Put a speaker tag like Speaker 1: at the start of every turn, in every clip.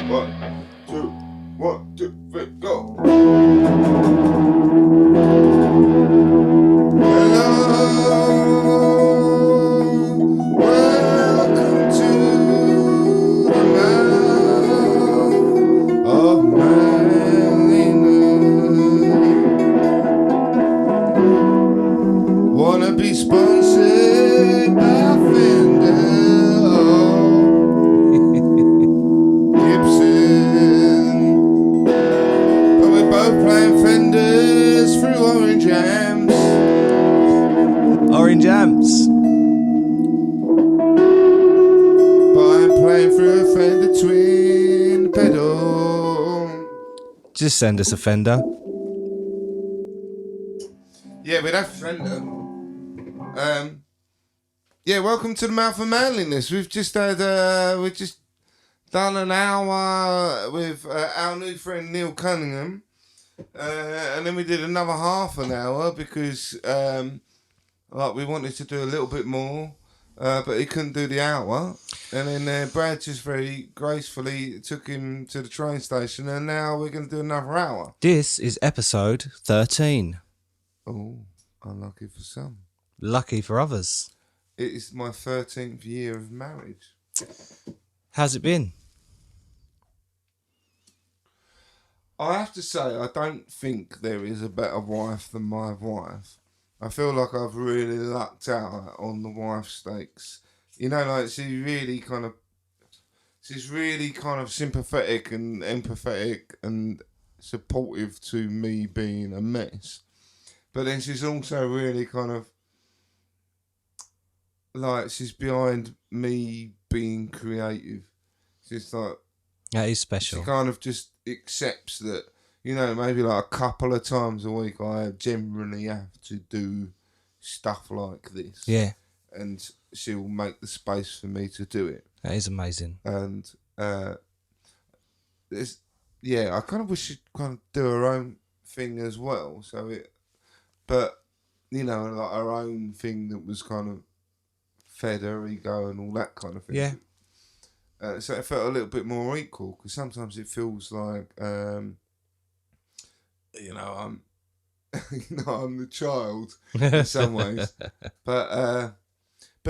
Speaker 1: One, two, three, go. Welcome to the Mouth of Manliness. Wanna be sponsored by Fender Gibson, but we're both playing Fenders through orange amps.
Speaker 2: Orange amps.
Speaker 1: But I'm playing through a Fender twin pedal.
Speaker 2: Just send us a Fender.
Speaker 1: Yeah, we'd have Fender. Yeah, welcome to the Mouth of Manliness. We've just had we've just done an hour with our new friend Neil Cunningham, and then we did another half an hour because like we wanted to do a little bit more, but he couldn't do the hour. And then Brad just very gracefully took him to the train station, and now we're going to do another hour.
Speaker 2: This is episode 13.
Speaker 1: Oh, unlucky for some.
Speaker 2: Lucky for others.
Speaker 1: It is my 13th year of marriage.
Speaker 2: How's it been?
Speaker 1: I have to say, I don't think there is a better wife than my wife. I feel like I've really lucked out on the wife stakes. You know, like she's really kind of sympathetic and empathetic and supportive to me being a mess. But then she's also really kind of like she's behind me being creative. She's like,
Speaker 2: That is special.
Speaker 1: she kind of just accepts that, you know, maybe like a couple of times a week I generally have to do stuff like this.
Speaker 2: Yeah,
Speaker 1: And she'll make the space for me to do it.
Speaker 2: that is amazing.
Speaker 1: And I kind of wish she'd kind of do her own thing as well. But, you know, like her own thing that was kind of fed her ego and all that kind of thing.
Speaker 2: Yeah.
Speaker 1: So it felt a little bit more equal, because sometimes it feels like, I'm the child in some ways. But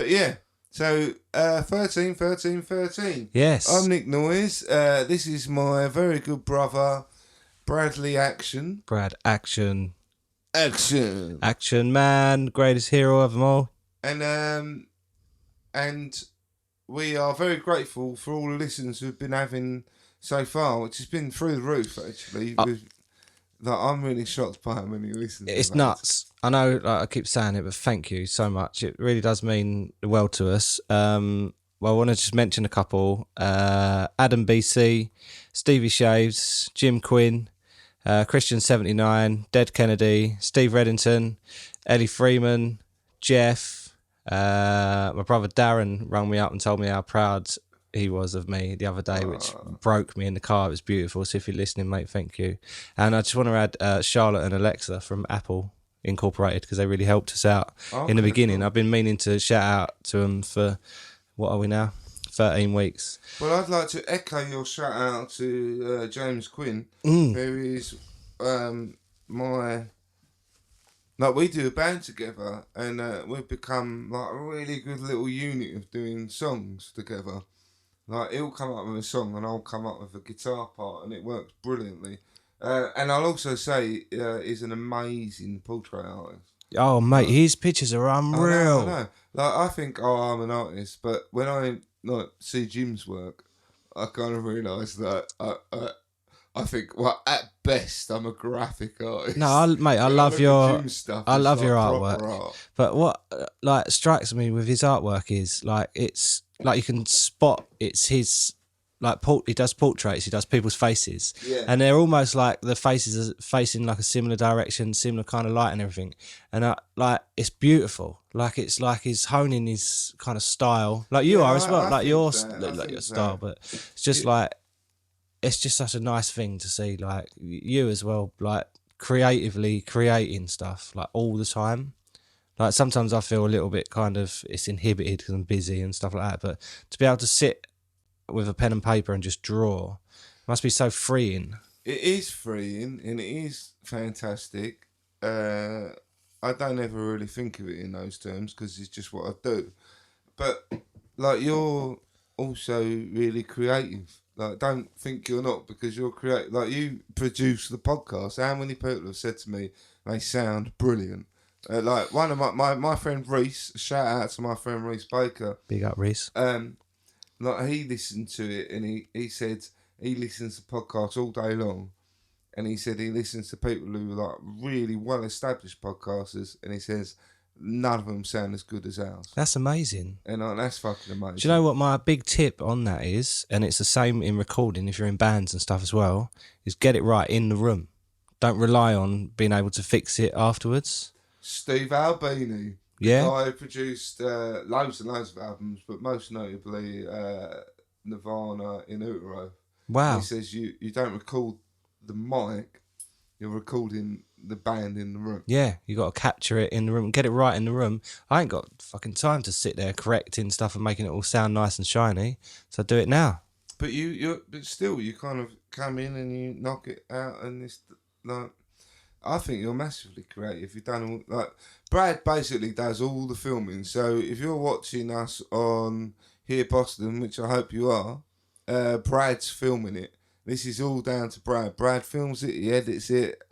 Speaker 1: yeah. So 13.
Speaker 2: Yes.
Speaker 1: I'm Nick Noyes. This is my very good brother, Bradley Action.
Speaker 2: Brad Action.
Speaker 1: Action.
Speaker 2: Action man. Greatest hero of them all.
Speaker 1: And we are very grateful for all the listens we've been having so far, which has been through the roof, actually. I'm really shocked by how many listens.
Speaker 2: It's nuts. I know, like, I keep saying it, but thank you so much. It really does mean well to us. Well, I want to just mention a couple. Adam BC, Stevie Shaves, Jim Quinn, Christian79, Dead Kennedy, Steve Reddington, Ellie Freeman, Jeff. My brother Darren rang me up and told me how proud he was of me the other day, which broke me in the car. It was beautiful. So if you're listening, mate, thank you. And I just want to add Charlotte and Alexa from Apple Incorporated, because they really helped us out in the beginning. Cool. I've been meaning to shout out to them for, what are we now? 13 weeks.
Speaker 1: Well, I'd like to echo your shout out to James Quinn, who is like, we do a band together, and we've become like a really good little unit of doing songs together. Like, he'll come up with a song and I'll come up with a guitar part, and it works brilliantly. And I'll also say he's an amazing portrait artist.
Speaker 2: Oh, mate, his pictures are unreal.
Speaker 1: I know. Like, I think, I'm an artist, but when I see Jim's work, I kind of realise that I think, well, at best, I'm a graphic artist.
Speaker 2: No, I love your
Speaker 1: stuff.
Speaker 2: I love your
Speaker 1: artwork.
Speaker 2: artwork. But what like strikes me with his artwork is like, it's like you can spot it's his, like, he does portraits, he does people's faces, and they're almost like the faces are facing like a similar direction, similar kind of light and everything, and like, it's beautiful. Like, it's like he's honing his kind of style, like you are as well, like your style. But it's just like, it's just such a nice thing to see, like, you as well, like, creatively creating stuff, like, all the time. Like, sometimes I feel a little bit kind of, it's inhibited because I'm busy and stuff like that, but to be able to sit with a pen and paper and just draw. It must be so freeing.
Speaker 1: It is freeing and it is fantastic. I don't ever really think of it in those terms because it's just what I do. But like you're also really creative. Like don't think you're not because you're creative. Like you produce the podcast. How many people have said to me they sound brilliant? Like one of my friend Reese. Shout out to my friend Reese Baker.
Speaker 2: Big up, Reese.
Speaker 1: Like he listened to it and he said he listens to podcasts all day long. And he said he listens to people who are like really well established podcasters, and he says none of them sound as good as ours.
Speaker 2: That's amazing.
Speaker 1: And that's fucking amazing.
Speaker 2: Do you know what my big tip on that is? And it's the same in recording if you're in bands and stuff as well, is get it right in the room. Don't rely on being able to fix it afterwards.
Speaker 1: Steve Albini.
Speaker 2: Yeah.
Speaker 1: The guy who produced loads and loads of albums, but most notably Nirvana in Utero.
Speaker 2: Wow.
Speaker 1: He says you don't record the mic, you're recording the band in the room.
Speaker 2: Yeah, you got to capture it in the room, get it right in the room. I ain't got fucking time to sit there correcting stuff and making it all sound nice and shiny, so I do it now.
Speaker 1: But but still, you kind of come in and you knock it out, and it's like, I think you're massively creative. You've done all, like Brad basically does all the filming. So if you're watching us on Here Boston, which I hope you are, Brad's filming it. This is all down to Brad. Brad films it, he edits it,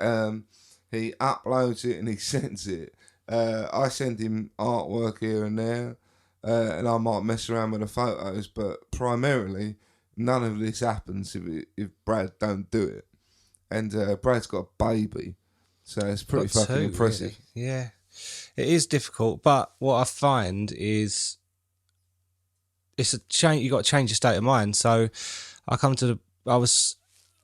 Speaker 1: he uploads it and he sends it. I send him artwork here and there, and I might mess around with the photos, but primarily none of this happens if Brad don't do it. And Brad's got a baby, so it's pretty fucking impressive.
Speaker 2: Really. Yeah, it is difficult, but what I find is it's a change. You got to change your state of mind. So I was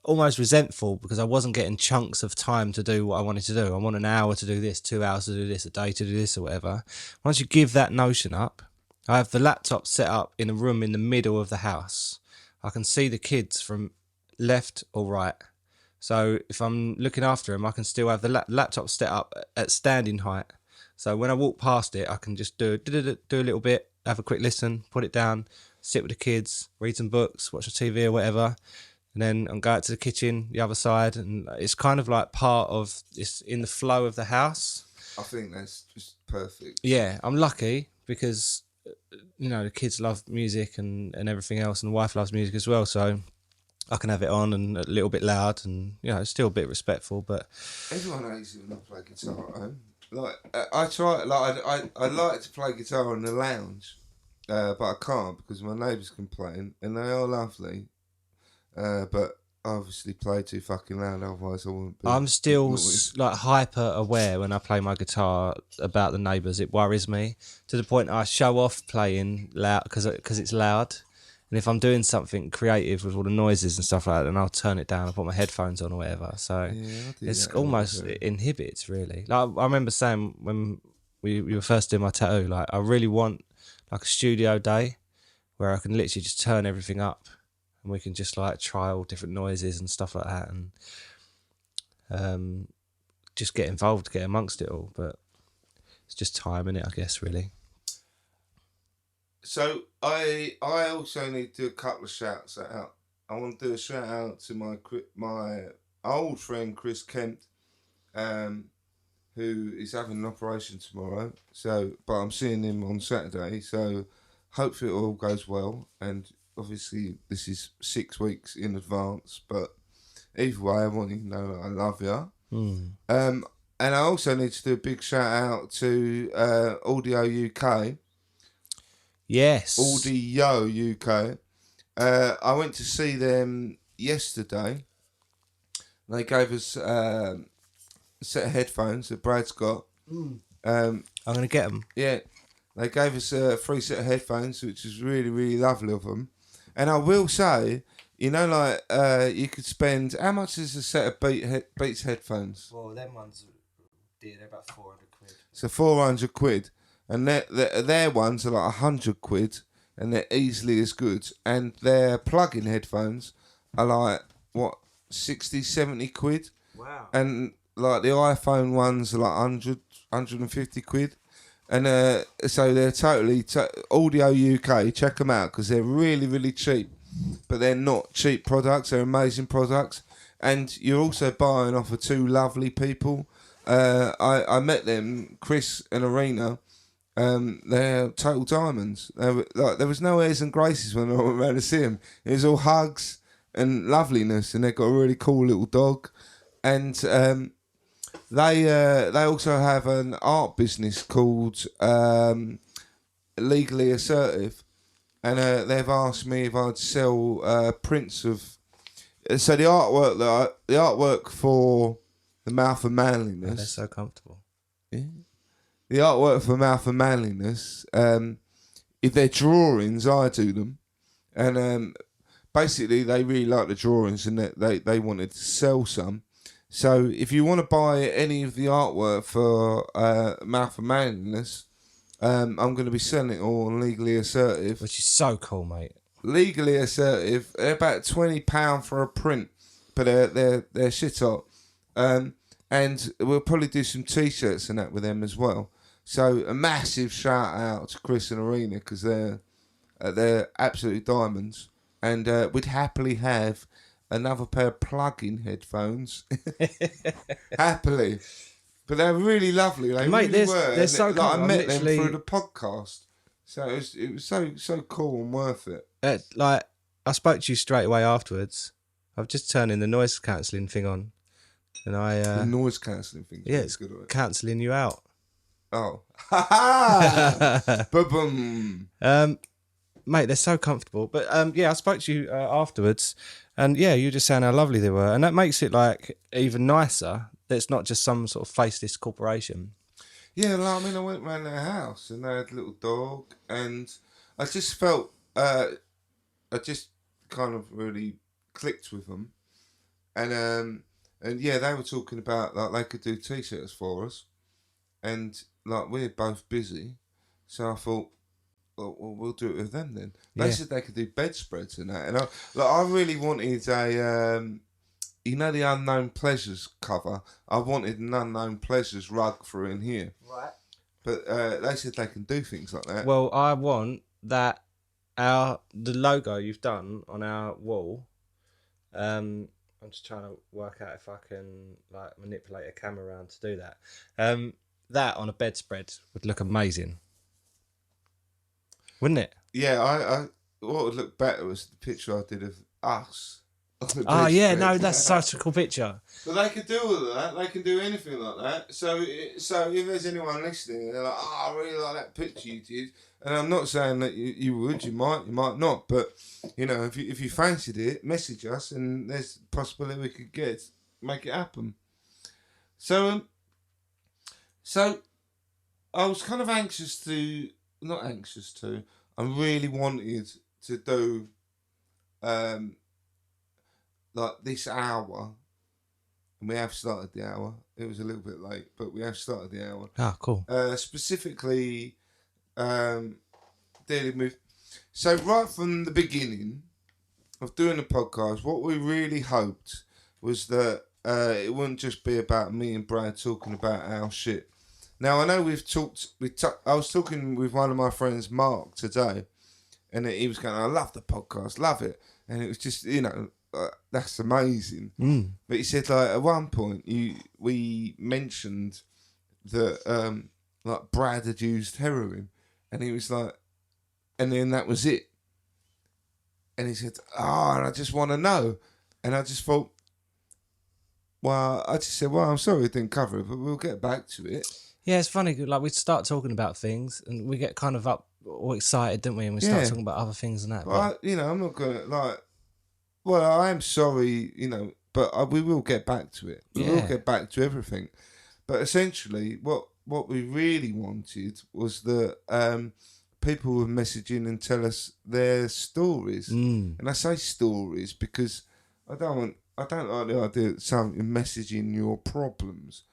Speaker 2: almost resentful because I wasn't getting chunks of time to do what I wanted to do. I want an hour to do this, 2 hours to do this, a day to do this or whatever. Once you give that notion up, I have the laptop set up in a room in the middle of the house. I can see the kids from left or right. So if I'm looking after them, I can still have the laptop set up at standing height. So when I walk past it, I can just do a little bit, have a quick listen, put it down, sit with the kids, read some books, watch the TV or whatever. And then I'll go out to the kitchen, the other side, and it's kind of like part of, it's in the flow of the house.
Speaker 1: I think that's just perfect.
Speaker 2: Yeah, I'm lucky because, you know, the kids love music and everything else, and the wife loves music as well, so I can have it on and a little bit loud and, you know, still a bit respectful, but...
Speaker 1: Everyone hates it when I play guitar at home. Like, I try, like, I like to play guitar in the lounge, but I can't because my neighbours complain, and they are lovely. But I obviously play too fucking loud, otherwise I wouldn't be.
Speaker 2: I'm still like hyper aware when I play my guitar about the neighbours. It worries me to the point I show off playing loud because it's loud. And if I'm doing something creative with all the noises and stuff like that, then I'll turn it down. I'll put my headphones on or whatever. So it's almost it inhibits really. Like I remember saying when we were first doing my tattoo, like I really want like a studio day where I can literally just turn everything up. And we can just like try all different noises and stuff like that, and just get involved, get amongst it all. But it's just time, innit, I guess, really.
Speaker 1: So I also need to do a couple of shouts out. I want to do a shout out to my old friend Chris Kent, who is having an operation tomorrow. So, but I'm seeing him on Saturday. So hopefully it all goes well. And obviously, this is 6 weeks in advance, but either way, I want you to know that I love you. And I also need to do a big shout out to Audio UK.
Speaker 2: Yes.
Speaker 1: Audio UK. I went to see them yesterday. They gave us a set of headphones that Brad's got.
Speaker 2: I'm going to get them.
Speaker 1: Yeah. They gave us a free set of headphones, which is really, really lovely of them. And I will say, you know, like, you could spend... How much is a set of Beats headphones?
Speaker 2: Well, them ones, they're about 400 quid.
Speaker 1: So 400 quid. And their ones are like 100 quid, and they're easily as good. And their plug-in headphones are like, what, 60, 70 quid?
Speaker 2: Wow.
Speaker 1: And, like, the iPhone ones are like 100, 150 quid. And so they're totally... Audio UK, check them out, because they're really, really cheap. but they're not cheap products. They're amazing products, and you're also buying off of two lovely people. I met them, Chris and Arena. They're total diamonds. There was no airs and graces when I went around to see them. It was all hugs and loveliness, and they've got a really cool little dog. And they also have an art business called Legally Assertive, and they've asked me if I'd sell prints of. So the artwork for the Mouth of Manliness.
Speaker 2: Oh, they're so comfortable.
Speaker 1: Yeah. The artwork for Mouth of Manliness. If they're drawings, I do them, and basically they really like the drawings, and they wanted to sell some. So if you want to buy any of the artwork for Mouth of Manliness, I'm going to be selling it all on Legally Assertive.
Speaker 2: Which is so cool, mate.
Speaker 1: Legally Assertive, they're about £20 for a print, but they're shit hot. And we'll probably do some T-shirts and that with them as well. So a massive shout out to Chris and Arena, because they're absolutely diamonds, and we'd happily have another pair of plug-in headphones. Happily. But they're really lovely. They
Speaker 2: Mate,
Speaker 1: really were.
Speaker 2: they're so cool.
Speaker 1: I met them
Speaker 2: literally...
Speaker 1: through the podcast. So it was so cool and worth it.
Speaker 2: Like, I spoke to you straight away afterwards. I've just turned in the noise cancelling thing on. And
Speaker 1: the noise cancelling thing.
Speaker 2: Yeah, it's
Speaker 1: good.
Speaker 2: cancelling you out.
Speaker 1: Oh. Ha ha! Boom.
Speaker 2: Mate, they're so comfortable. But yeah, I spoke to you afterwards, and yeah, you were just saying how lovely they were, and that makes it like even nicer. That it's not just some sort of faceless corporation.
Speaker 1: Yeah, like, I mean, I went round their house and they had a little dog, and I just felt, I just kind of really clicked with them, and yeah, they were talking about like they could do T-shirts for us, and like we're both busy, so I thought, well, we'll do it with them then. They said they could do bedspreads and that, and I really wanted a, you know, the Unknown Pleasures cover. I wanted an Unknown Pleasures rug for in here,
Speaker 2: Right.
Speaker 1: but they said they can do things like that.
Speaker 2: Well, I want that the logo you've done on our wall. I'm just trying to work out if I can like manipulate a camera around to do that. That on a bedspread would look amazing, wouldn't it?
Speaker 1: Yeah, I what would look better was the picture I did of us.
Speaker 2: Oh yeah, no, that's such a cool picture.
Speaker 1: But they could do all of that. They can do anything like that. So if there's anyone listening, they're like, "Oh, I really like that picture you did," and I'm not saying that you would, you might not, but you know, if you fancied it, message us, and there's a possibility we could make it happen. So I was kind of I really wanted to do like this hour, and we have started the hour. It was a little bit late, but we have started the hour.
Speaker 2: Ah, cool.
Speaker 1: Specifically dealing with. So right from the beginning of doing the podcast, what we really hoped was that it wouldn't just be about me and Brad talking about our shit. Now I know I was talking with one of my friends, Mark, today, and he was going, "I love the podcast, love it," and it was just, you know. That's amazing. But he said, like, at one point we mentioned that like Brad had used heroin, and he was like, and then that was it. And he said, and I just want to know. And I just thought, well, I just said, well, I'm sorry we didn't cover it, but we'll get back to it.
Speaker 2: Yeah, it's funny. Like, we start talking about things, and we get kind of all excited, don't we? And we start talking about other things and that.
Speaker 1: But I'm not gonna like. Well, I am sorry, but we will get back to it. We will get back to everything. But essentially, what we really wanted was that people would message in and tell us their stories. And I say stories because I don't like the idea of something messaging your problems.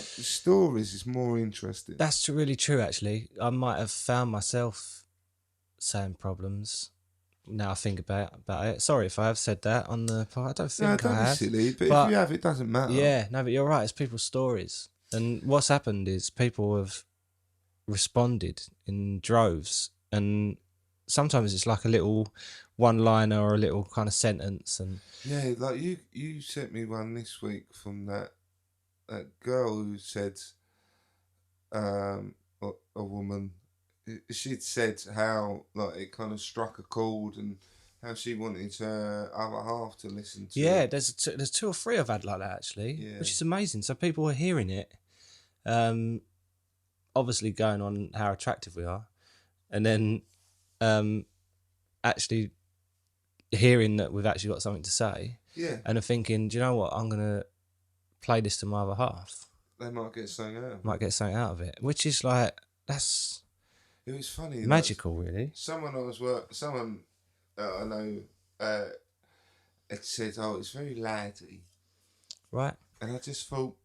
Speaker 1: Stories is more interesting.
Speaker 2: That's really true, actually. I might have found myself saying problems. Now I think about it. Sorry if I have said that on the part. I don't think I have.
Speaker 1: Be silly, but if you have, it doesn't matter.
Speaker 2: Yeah, no, but you're right. It's people's stories, and what's happened is people have responded in droves, and sometimes it's like a little one-liner or a little kind of sentence, and
Speaker 1: Yeah, like you sent me one this week from that girl who said, a woman, she'd said how like it kind of struck a chord and how she wanted her other half to listen to
Speaker 2: yeah,
Speaker 1: it.
Speaker 2: there's two or three I've had like that actually,
Speaker 1: Yeah.
Speaker 2: which is amazing. So people are hearing it, obviously going on how attractive we are, and then actually hearing that we've actually got something to say,
Speaker 1: Yeah,
Speaker 2: and are thinking, do you know what? I'm gonna play this to my other half.
Speaker 1: they might get something out of it.
Speaker 2: Might get something out of it, which is like that's
Speaker 1: It was funny.
Speaker 2: magical, really.
Speaker 1: Someone that I know had said, "Oh, it's very laddie,"
Speaker 2: Right?
Speaker 1: and I just thought,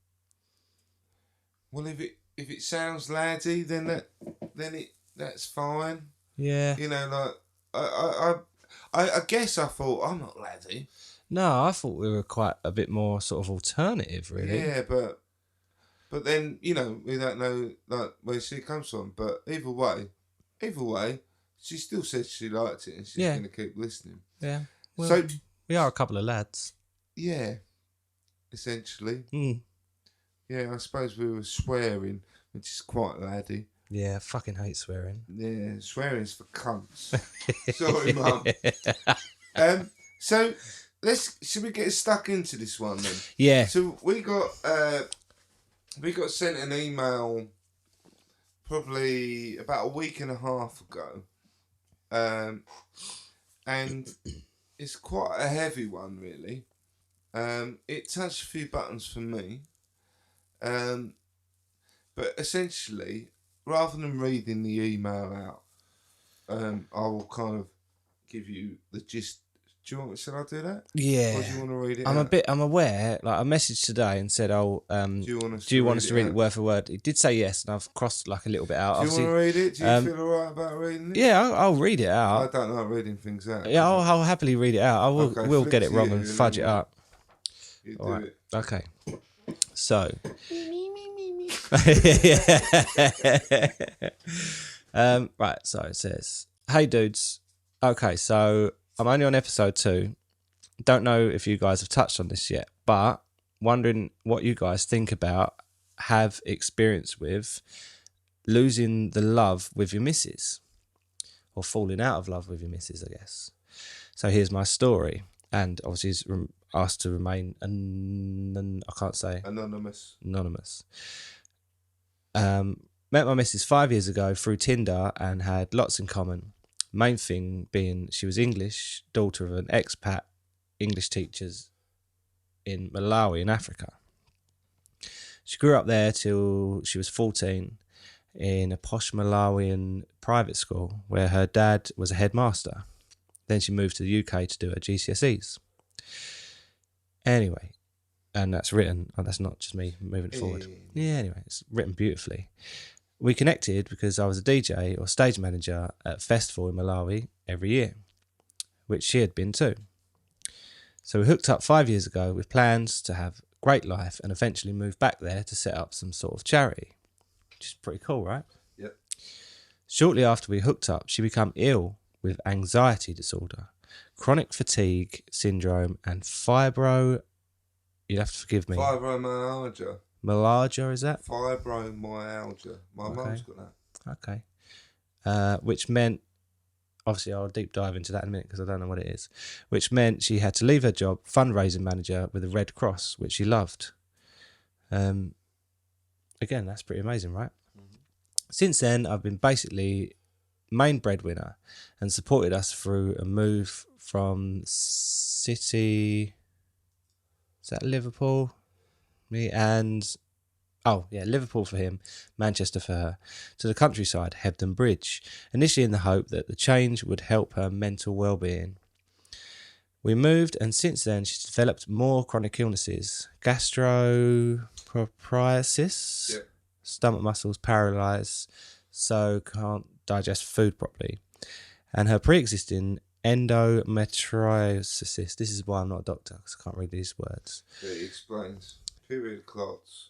Speaker 1: well, if it sounds laddie, then that's fine.
Speaker 2: Yeah.
Speaker 1: You know, like I guess I thought I'm not laddie.
Speaker 2: No, I thought we were quite a bit more sort of alternative, really.
Speaker 1: Yeah, but then we don't know like where she comes from. But either way, she still said she liked it and she's
Speaker 2: Yeah.
Speaker 1: going to keep listening.
Speaker 2: Yeah. Well,
Speaker 1: So
Speaker 2: we are a couple of lads.
Speaker 1: yeah, essentially.
Speaker 2: Mm.
Speaker 1: Yeah, I suppose we were swearing, which is quite laddie.
Speaker 2: Yeah, I fucking hate swearing.
Speaker 1: Yeah, swearing's for cunts. Sorry, Mum. So should we get stuck into this one then?
Speaker 2: Yeah.
Speaker 1: So we got sent an email probably about a week and a half ago, and it's quite a heavy one, really. It touched a few buttons for me, but essentially, rather than reading the email out, I will kind of give you the gist. Shall I do that?
Speaker 2: Yeah.
Speaker 1: Or do you want to read it?
Speaker 2: I'm aware. Like I messaged today and said, "Oh,
Speaker 1: do you want us
Speaker 2: to read it word for word?" He did say yes, and I've crossed like a little bit out.
Speaker 1: Do you want to read it? Do you feel alright about reading it?
Speaker 2: Yeah, I'll read it
Speaker 1: I
Speaker 2: out.
Speaker 1: don't like reading things out.
Speaker 2: Yeah, I'll happily read it out. I will.
Speaker 1: Okay,
Speaker 2: We'll
Speaker 1: flip
Speaker 2: get it
Speaker 1: to
Speaker 2: wrong
Speaker 1: you
Speaker 2: and
Speaker 1: and
Speaker 2: fudge it
Speaker 1: then
Speaker 2: up.
Speaker 1: You do
Speaker 2: All right.
Speaker 1: it.
Speaker 2: Okay. So. Right. So it says, "Hey dudes. Okay, so I'm only on episode 2. Don't know if you guys have touched on this yet, but wondering what you guys think about, have experience with losing the love with your missus, or falling out of love with your missus, I guess. So here's my story, and obviously he's asked to remain I can't say
Speaker 1: Anonymous.
Speaker 2: Met my missus 5 years ago through Tinder and had lots in common. Main thing being she was English, daughter of an expat English teachers in Malawi in Africa. She grew up there till she was 14 in a posh Malawian private school where her dad was a headmaster. Then she moved to the UK to do her GCSEs. Anyway, and that's written, that's not just me moving it forward. Yeah, anyway, it's written beautifully. We connected because I was a DJ or stage manager at a festival in Malawi every year, which she had been too. So we hooked up 5 years ago with plans to have a great life and eventually move back there to set up some sort of charity, which is pretty cool, right?
Speaker 1: Yep.
Speaker 2: Shortly after we hooked up, she became ill with anxiety disorder, chronic fatigue syndrome, and you'd have to forgive me.
Speaker 1: Fibromyalgia.
Speaker 2: Malaria, is that?
Speaker 1: Fibromyalgia. My mum's got that.
Speaker 2: Okay. Which meant, obviously I'll deep dive into that in a minute because I don't know what it is, which meant she had to leave her job, fundraising manager with the Red Cross, which she loved. Again, that's pretty amazing, right? Mm-hmm. Since then, I've been basically main breadwinner and supported us through a move from City, is that Liverpool? Liverpool for him, Manchester for her, to the countryside, Hebden Bridge, initially in the hope that the change would help her mental well-being. We moved, and since then she's developed more chronic illnesses, gastroparesis, stomach muscles paralysed, so can't digest food properly, and her pre-existing endometriosis. This is why I'm not a doctor, because I can't read these words.
Speaker 1: It explains period clots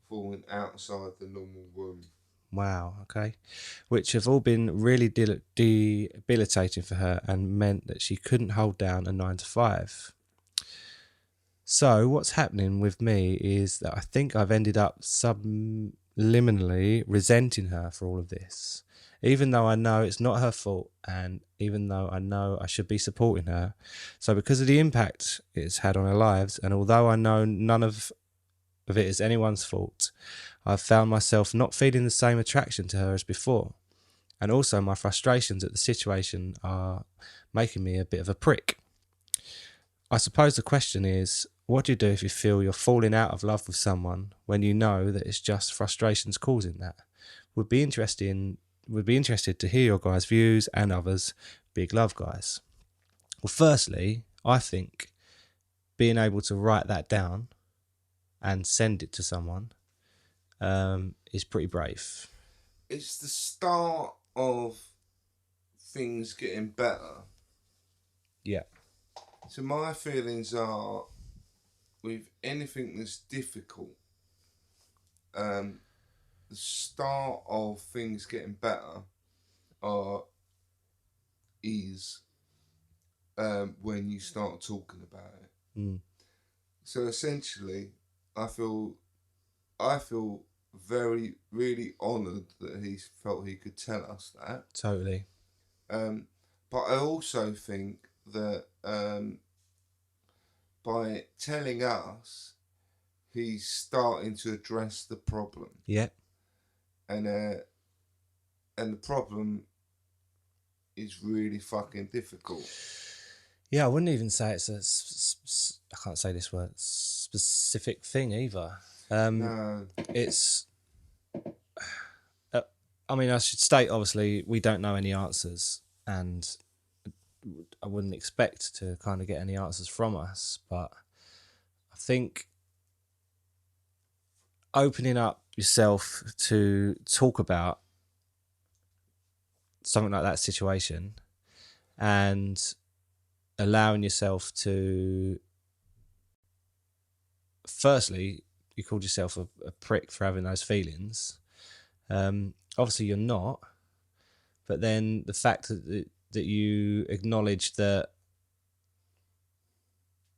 Speaker 1: falling outside the normal womb.
Speaker 2: Wow, okay. Which have all been really debilitating for her and meant that she couldn't hold down a 9 to 5. So, what's happening with me is that I think I've ended up subliminally resenting her for all of this. Even though I know it's not her fault, and even though I know I should be supporting her. So, because of the impact it's had on her lives, and although I know none of it is anyone's fault, I've found myself not feeling the same attraction to her as before. And also, my frustrations at the situation are making me a bit of a prick. I suppose the question is, what do you do if you feel you're falling out of love with someone when you know that it's just frustrations causing that? Would be interested to hear your guys' views and others. Big love, guys. Well, firstly, I think being able to write that down and send it to someone is pretty brave.
Speaker 1: It's the start of things getting better.
Speaker 2: Yeah.
Speaker 1: So my feelings are, with anything that's difficult, the start of things getting better is when you start talking about it.
Speaker 2: Mm.
Speaker 1: So essentially, I feel very, really honoured that he felt he could tell us that.
Speaker 2: Totally.
Speaker 1: But I also think that by telling us, he's starting to address the problem.
Speaker 2: Yeah.
Speaker 1: And the problem is really fucking difficult.
Speaker 2: Yeah, I wouldn't even say it's I can't say this word, specific thing either.
Speaker 1: No.
Speaker 2: It's, I mean, I should state, obviously, we don't know any answers, and I wouldn't expect to kind of get any answers from us, but I think opening up yourself to talk about something like that situation and allowing yourself to, firstly, you called yourself a prick for having those feelings. Obviously you're not, but then the fact that you acknowledge that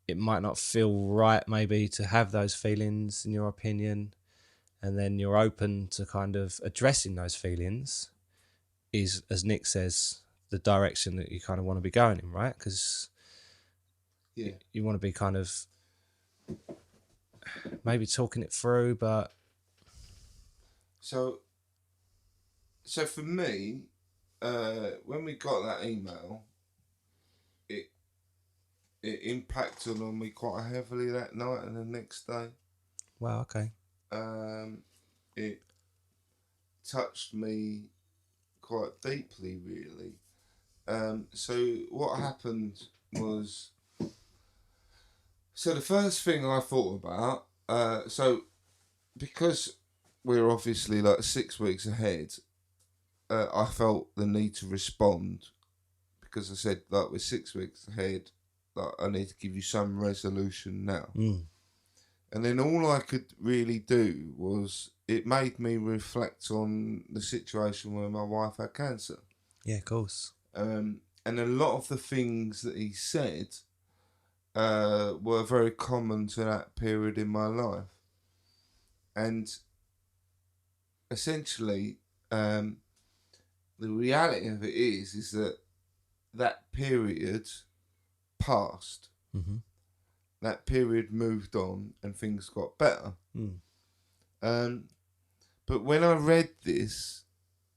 Speaker 2: it might not feel right maybe to have those feelings in your opinion, and then you're open to kind of addressing those feelings is, as Nick says, the direction that you kind of want to be going in, right? Because you want to be kind of maybe talking it through, but
Speaker 1: so for me, when we got that email, it impacted on me quite heavily that night and the next day.
Speaker 2: wow, okay.
Speaker 1: It touched me quite deeply, really. So what happened was, so the first thing I thought about, so because we're obviously like 6 weeks ahead, I felt the need to respond, because I said, like, we're 6 weeks ahead, like, I need to give you some resolution now. And then all I could really do was, it made me reflect on the situation where my wife had cancer.
Speaker 2: Yeah, of course.
Speaker 1: And a lot of the things that he said were very common to that period in my life. And essentially, the reality of it is that period passed.
Speaker 2: Mm-hmm.
Speaker 1: That period moved on and things got better. But when I read this,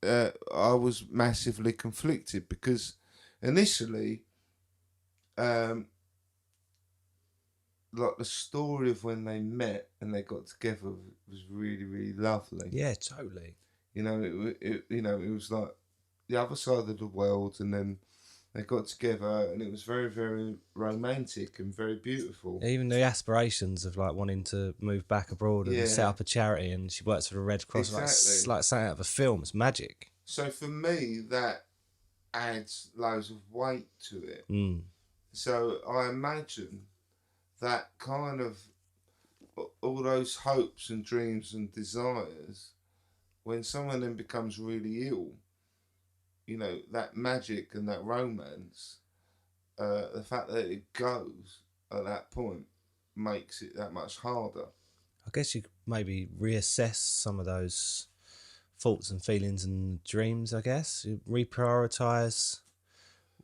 Speaker 1: I was massively conflicted, because initially, like, the story of when they met and they got together was really, really lovely.
Speaker 2: Yeah, totally.
Speaker 1: You know, it was like the other side of the world, and then they got together, and it was very, very romantic and very beautiful.
Speaker 2: Even the aspirations of like wanting to move back abroad and set up a charity, and she works for the Red Cross.
Speaker 1: Exactly.
Speaker 2: Like something out of a film. It's magic.
Speaker 1: So for me, that adds loads of weight to it. So I imagine that kind of all those hopes and dreams and desires when someone then becomes really ill, that magic and that romance, the fact that it goes at that point makes it that much harder.
Speaker 2: I guess you could maybe reassess some of those thoughts and feelings and dreams. I guess you reprioritize,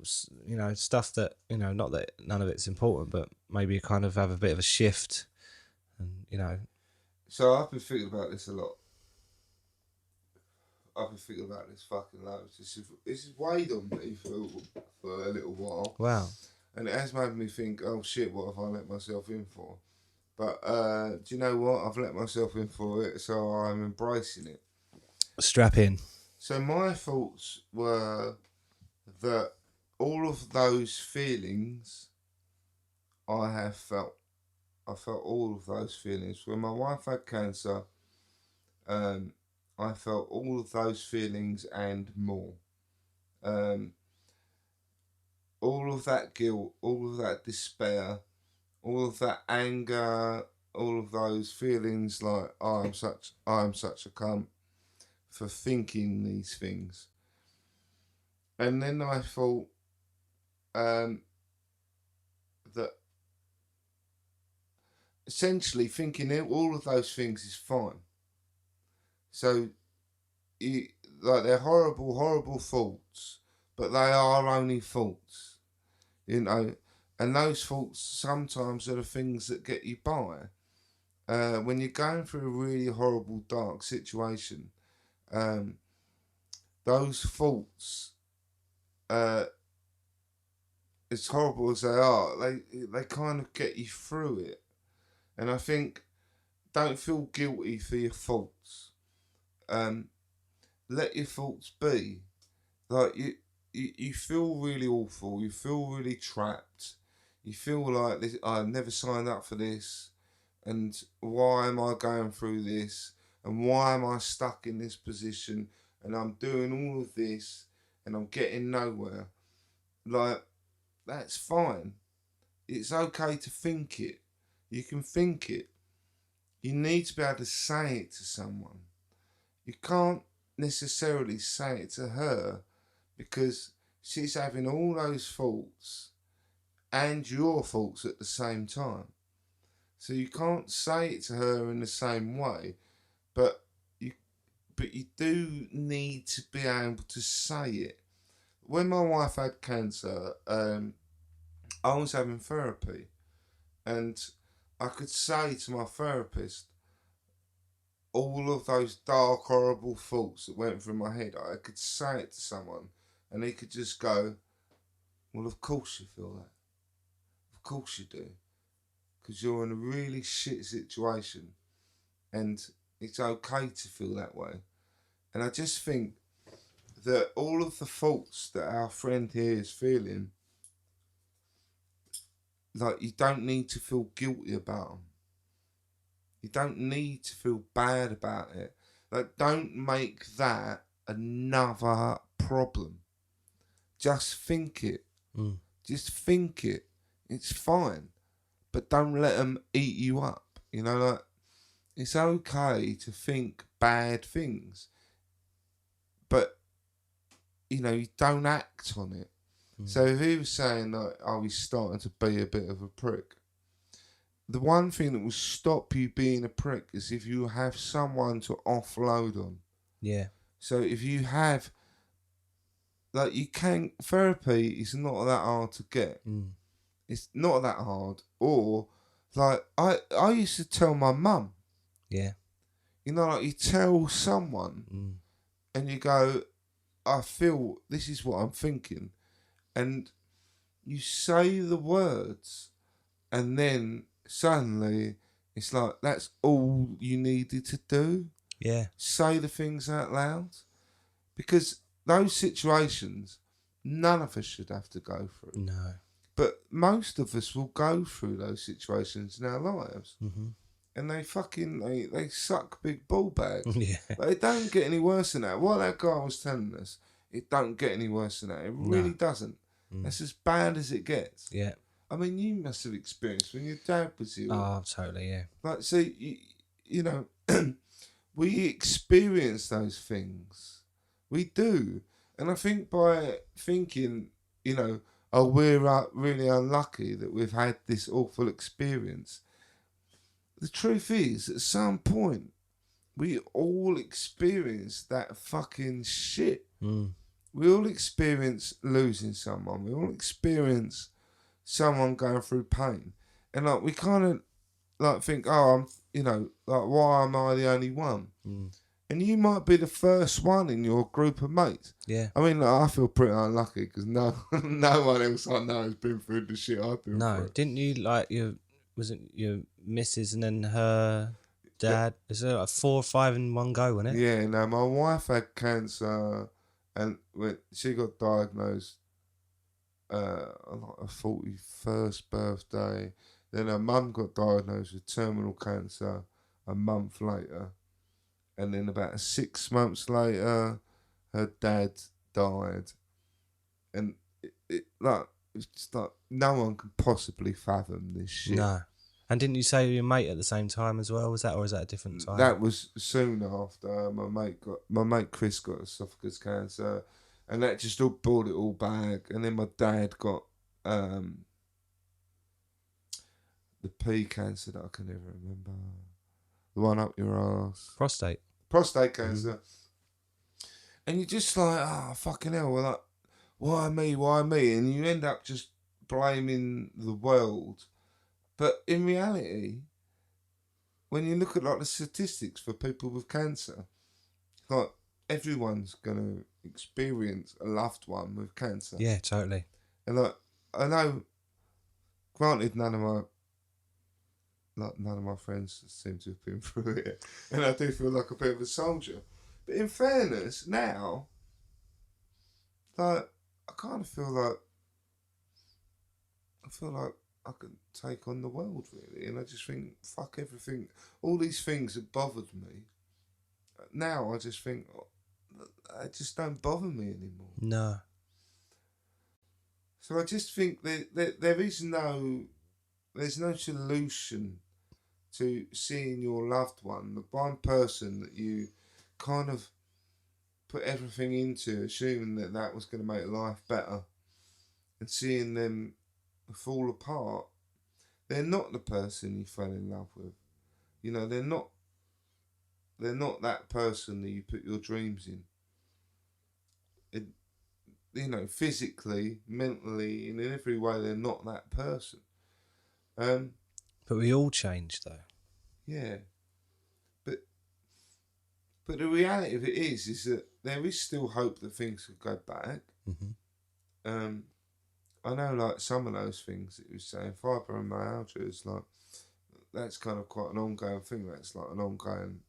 Speaker 2: stuff that not that none of it's important, but maybe you kind of have a bit of a shift, and.
Speaker 1: So I've been thinking about this a lot. I've been thinking about this fucking loads. This is weighed on me for a little while.
Speaker 2: Wow.
Speaker 1: And it has made me think, oh shit, what have I let myself in for? But do you know what? I've let myself in for it, so I'm embracing it.
Speaker 2: Strap in.
Speaker 1: So my thoughts were that all of those feelings I felt all of those feelings. When my wife had cancer, I felt all of those feelings and more. All of that guilt, all of that despair, all of that anger, all of those feelings like I am such a cunt for thinking these things. And then I thought that essentially thinking all of those things is fine. So, they're horrible, horrible thoughts, but they are only thoughts, and those thoughts sometimes are the things that get you by. When you're going through a really horrible, dark situation, those thoughts, as horrible as they are, they kind of get you through it. And I think, don't feel guilty for your thoughts. Let your thoughts be. Like you feel really awful. You feel really trapped. You feel like this. I never signed up for this, and why am I going through this? And why am I stuck in this position? And I'm doing all of this, and I'm getting nowhere. Like, that's fine. It's okay to think it. You can think it. You need to be able to say it to someone. You can't necessarily say it to her because she's having all those thoughts and your thoughts at the same time. So you can't say it to her in the same way, but you do need to be able to say it. When my wife had cancer, I was having therapy, and I could say to my therapist all of those dark, horrible thoughts that went through my head. I could say it to someone, and he could just go, well, of course you feel that. Of course you do. Because you're in a really shit situation, and it's okay to feel that way. And I just think that all of the thoughts that our friend here is feeling, like, you don't need to feel guilty about them. You don't need to feel bad about it. Like, don't make that another problem. Just think it. Just think it. It's fine. But don't let them eat you up. Like, it's okay to think bad things. But, you don't act on it. So if he was saying, like, oh, he's starting to be a bit of a prick, the one thing that will stop you being a prick is if you have someone to offload on.
Speaker 2: Yeah.
Speaker 1: So if you have, like, therapy is not that hard to get. It's not that hard. Or, like, I used to tell my mum.
Speaker 2: Yeah.
Speaker 1: Like, you tell someone and you go, I feel this is what I'm thinking. And you say the words, and then suddenly it's like that's all you needed to do.
Speaker 2: Yeah.
Speaker 1: Say the things out loud. Because those situations, none of us should have to go through.
Speaker 2: No.
Speaker 1: But most of us will go through those situations in our lives. And they suck big ball bags.
Speaker 2: Yeah.
Speaker 1: But it don't get any worse than that. What that guy was telling us, it don't get any worse than that. It really doesn't. That's as bad as it gets.
Speaker 2: Yeah.
Speaker 1: I mean, you must have experienced when your dad was ill.
Speaker 2: Oh, totally, yeah.
Speaker 1: Like, so, we experience those things. We do. And I think by thinking, you know, oh, we're really unlucky that we've had this awful experience. The truth is, at some point, we all experience that fucking shit. We all experience losing someone. We all experience someone going through pain. And like, we kind of like think, oh, I'm, you know, like, why am I the only one? And you might be the first one in your group of mates.
Speaker 2: Yeah.
Speaker 1: I mean, like, I feel pretty unlucky because no one else I know has been through the shit I've been through.
Speaker 2: Didn't you like wasn't your missus and then her dad? Is it like 4 or 5 in one go, wasn't it?
Speaker 1: Yeah, no, my wife had cancer and when she got diagnosed on like her 41st birthday. Then her mum got diagnosed with terminal cancer a month later. And then about 6 months later, her dad died. And it's just like, no one can possibly fathom this shit.
Speaker 2: No. And didn't you say your mate at the same time as well? Was that, or was that a different time?
Speaker 1: That was soon after. My mate Chris got esophagus cancer, and that just all brought it all back. And then my dad got the P cancer that I can never remember, the one up your ass, prostate cancer. And you're just like, oh fucking hell, well, like, why me? And you end up just blaming the world. But in reality, when you look at like the statistics for people with cancer, like everyone's gonna experience a loved one with cancer.
Speaker 2: Yeah, totally.
Speaker 1: And like, I know, granted, none of my friends seem to have been through it, and I do feel like a bit of a soldier. But in fairness, now, like, I kind of feel like I can take on the world, really. And I just think, fuck everything. All these things that bothered me, now I just think, I just don't bother me anymore.
Speaker 2: No.
Speaker 1: So I just think that there's no solution to seeing your loved one, the one person that you kind of put everything into, assuming that was going to make life better, and seeing them fall apart. They're not the person you fell in love with. You know, they're not that person that you put your dreams in. You know, physically, mentally, and in every way, they're not that person.
Speaker 2: But we all change, though.
Speaker 1: Yeah. But the reality of it is that there is still hope that things could go back. I know, like, some of those things that you were saying, fibromyalgia is like, that's kind of quite an ongoing thing. That's like an ongoing.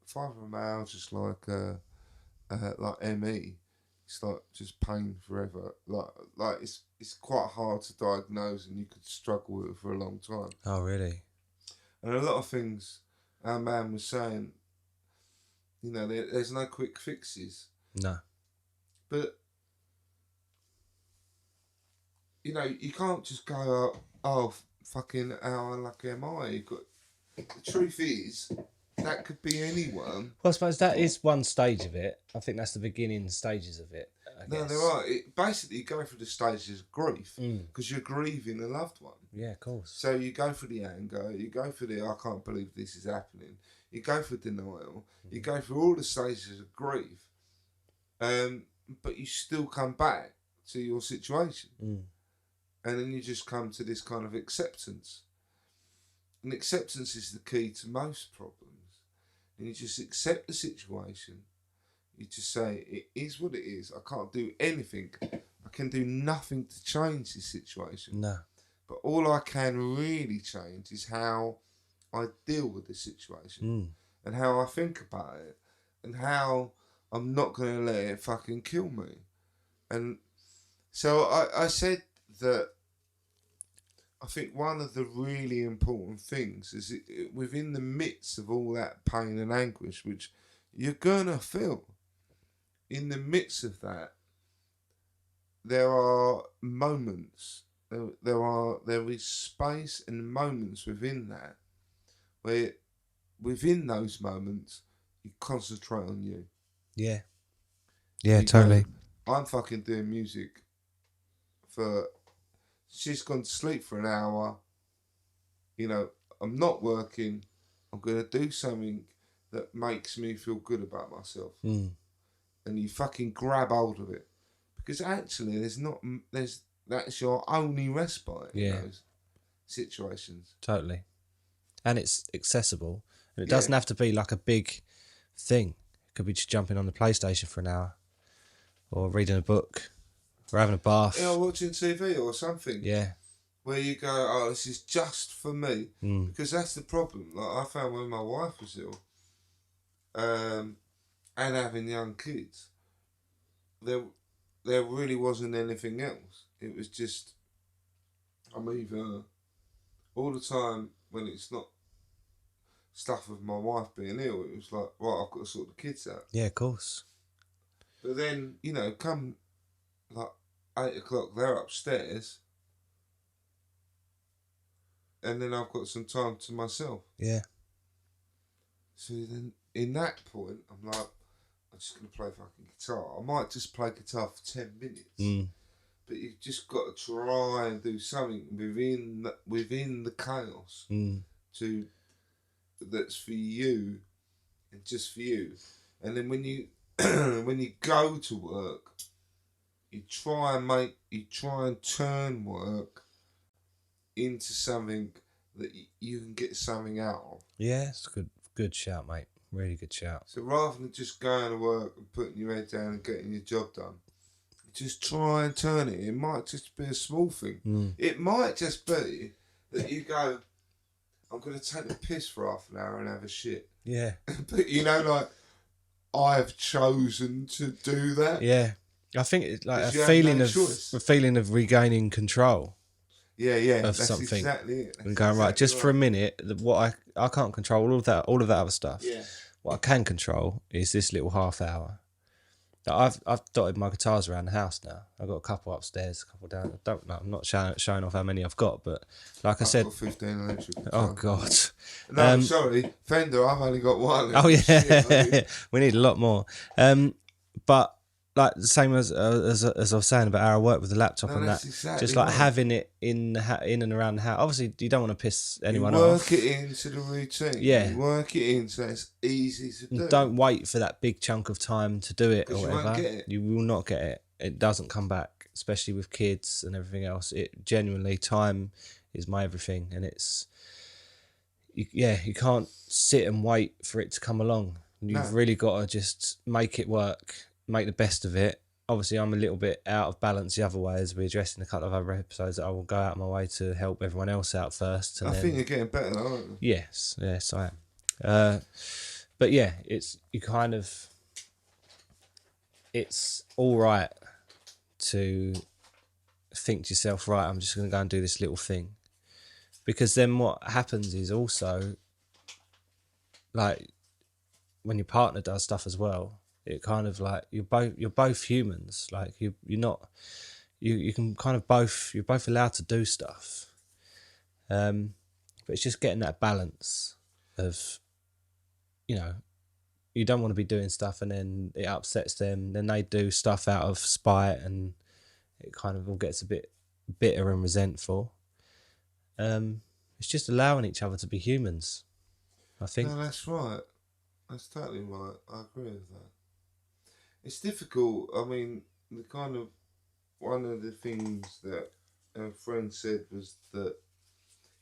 Speaker 1: Fibromyalgia is like ME. It's like just pain forever. Like it's quite hard to diagnose, and you could struggle with it for a long time.
Speaker 2: Oh, really?
Speaker 1: And a lot of things our man was saying, you know, there's no quick fixes.
Speaker 2: No.
Speaker 1: But, you know, you can't just go, oh, fucking, how unlucky am I? The truth is, that could be anyone.
Speaker 2: Well, I suppose that is one stage of it. I think that's the beginning stages of it, I guess.
Speaker 1: No, there are. Basically, you go through the stages of grief because you're grieving a loved one.
Speaker 2: Yeah, of course.
Speaker 1: So you go through the anger, you go through the I can't believe this is happening, you go through denial, you go through all the stages of grief, but you still come back to your situation. And then you just come to this kind of acceptance. And acceptance is the key to most problems. And you just accept the situation. You just say, it is what it is. I can't do anything. I can do nothing to change this situation.
Speaker 2: No.
Speaker 1: But all I can really change is how I deal with the situation. And how I think about it. And how I'm not going to let it fucking kill me. And so I said that I think one of the really important things is within the midst of all that pain and anguish, which you're gonna feel, in the midst of that, there are moments. There is space and moments within that where within those moments, you concentrate on you.
Speaker 2: Yeah. Yeah,
Speaker 1: You
Speaker 2: totally.
Speaker 1: go, I'm fucking doing music for. She's gone to sleep for an hour. You know, I'm not working. I'm gonna do something that makes me feel good about myself.
Speaker 2: Mm.
Speaker 1: And you fucking grab hold of it, because actually, that's your only respite in
Speaker 2: Yeah.
Speaker 1: those situations.
Speaker 2: Totally. And it's accessible. And it
Speaker 1: Yeah.
Speaker 2: doesn't have to be like a big thing. It could be just jumping on the PlayStation for an hour or reading a book or having a bath.
Speaker 1: You know, watching TV or something.
Speaker 2: Yeah.
Speaker 1: Where you go, oh, this is just for me.
Speaker 2: Mm.
Speaker 1: Because that's the problem. Like I found when my wife was ill, and having young kids, there really wasn't anything else. It was just, I'm either all the time when it's not stuff of my wife being ill, it was like, right, I've got to sort the kids out.
Speaker 2: Yeah, of course.
Speaker 1: But then, you know, come like 8 o'clock, they're upstairs, and then I've got some time to myself.
Speaker 2: Yeah.
Speaker 1: So then, in that point, I'm like, I'm just going to play fucking guitar. I might just play guitar for 10 minutes.
Speaker 2: Mm.
Speaker 1: But you've just got to try and do something within the chaos that's for you and just for you. And then when you when you go to work, you try and turn work into something that you can get something out of.
Speaker 2: Yeah, it's a good shout, mate. Really good shout.
Speaker 1: So rather than just going to work and putting your head down and getting your job done, just try and turn it. It might just be a small thing.
Speaker 2: Mm.
Speaker 1: It might just be that you go, I'm going to take the piss for half an hour and have a shit.
Speaker 2: Yeah.
Speaker 1: But you know, like, I've chosen to do that.
Speaker 2: Yeah. I think it's like a
Speaker 1: 'Cause you have
Speaker 2: feeling
Speaker 1: no
Speaker 2: of
Speaker 1: choice.
Speaker 2: regaining control
Speaker 1: Yeah,
Speaker 2: of
Speaker 1: that's
Speaker 2: something.
Speaker 1: exactly it.
Speaker 2: And going, right, just for a minute, what I can't control all of that other stuff.
Speaker 1: Yeah.
Speaker 2: What I can control is this little half hour. I've dotted my guitars around the house now. I've got a couple upstairs, a couple down. I don't know. I'm not showing off how many I've got, but like I said,
Speaker 1: I've got 15 electric guitars.
Speaker 2: oh god.
Speaker 1: No, sorry, Fender. I've only got one.
Speaker 2: Oh yeah,
Speaker 1: Shit,
Speaker 2: we need a lot more. But like the same as I was saying about our work with the laptop and that,
Speaker 1: exactly
Speaker 2: just like
Speaker 1: right.
Speaker 2: having it in and around the house. Obviously, you don't want to piss anyone
Speaker 1: you work
Speaker 2: off.
Speaker 1: it into the routine.
Speaker 2: Yeah.
Speaker 1: You work it in so it's easy to do.
Speaker 2: Don't wait for that big chunk of time to do it or
Speaker 1: 'Cause you
Speaker 2: whatever.
Speaker 1: won't get it.
Speaker 2: You will not get it. It doesn't come back, especially with kids and everything else. It genuinely, time is my everything, and it's you can't sit and wait for it to come along. You've really got to just make it work, make the best of it. Obviously, I'm a little bit out of balance the other way, as we addressed in a couple of other episodes, that I will go out of my way to help everyone else out first. And
Speaker 1: I
Speaker 2: then,
Speaker 1: think you're getting better, aren't you?
Speaker 2: yes, I am. But yeah, it's all right to think to yourself, right, I'm just going to go and do this little thing. Because then what happens is also, like, when your partner does stuff as well, it kind of like you're both humans. Like you're not, you can kind of you're both allowed to do stuff. But it's just getting that balance of, you know, you don't want to be doing stuff and then it upsets them. Then they do stuff out of spite and it kind of all gets a bit bitter and resentful. It's just allowing each other to be humans, I think.
Speaker 1: No, that's right. That's totally right. I agree with that. It's difficult. I mean, one of the things that a friend said was that,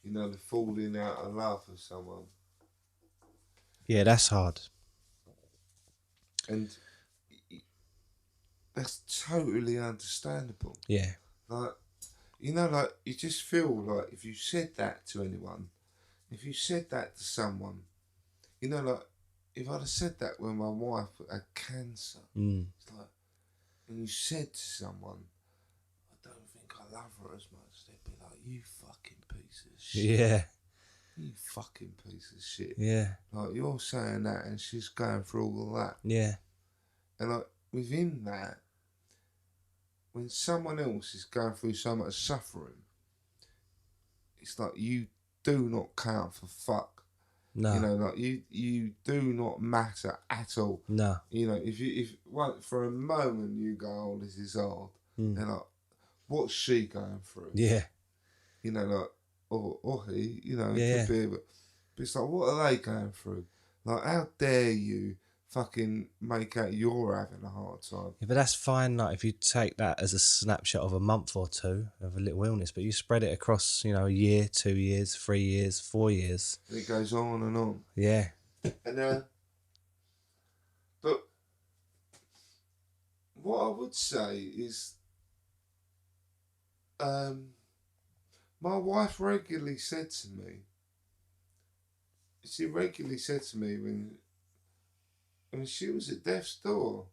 Speaker 1: you know, the falling out of love with someone.
Speaker 2: Yeah, that's hard.
Speaker 1: And that's totally understandable.
Speaker 2: Yeah.
Speaker 1: Like, you know, like, you just feel like if you said that to anyone, if you said that to someone, you know, like, if I'd have said that when my wife had cancer, it's like, and you said to someone, I don't think I love her as much, they'd be like, you fucking piece of shit.
Speaker 2: Yeah.
Speaker 1: You fucking piece of shit.
Speaker 2: Yeah.
Speaker 1: Like, you're saying that and she's going through all of that.
Speaker 2: Yeah.
Speaker 1: And like, within that, when someone else is going through so much suffering, it's like you do not count for fuck.
Speaker 2: No.
Speaker 1: You know, like you do not matter at all.
Speaker 2: No.
Speaker 1: You know, if for a moment you go, oh, this is hard. They're like, what's she going through?
Speaker 2: Yeah.
Speaker 1: You know, like, or he, you know, it
Speaker 2: Yeah.
Speaker 1: could be, but it's like, what are they going through? Like, how dare you fucking make out you're having a hard time?
Speaker 2: Yeah, but that's fine. Like if you take that as a snapshot of a month or two of a little illness, but you spread it across, you know, a year, 2 years, 3 years, 4 years.
Speaker 1: And it goes on and on.
Speaker 2: Yeah.
Speaker 1: And but what I would say is, my wife regularly said to me. She regularly said to me when she was at death's door,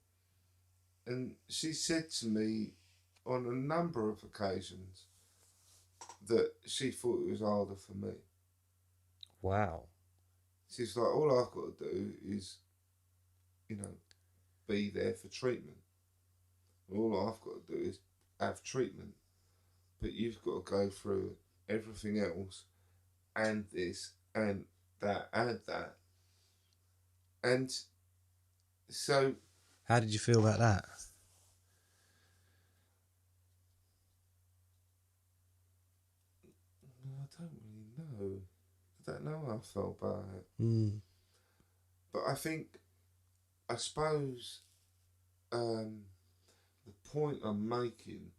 Speaker 1: and she said to me on a number of occasions that she thought it was harder for me.
Speaker 2: Wow.
Speaker 1: She's like, all I've got to do is, you know, be there for treatment. All I've got to do is have treatment. But you've got to go through everything else, and this, and that, and that. And so...
Speaker 2: How did you feel about that?
Speaker 1: I don't really know. I don't know how I felt about it. But I suppose the point I'm making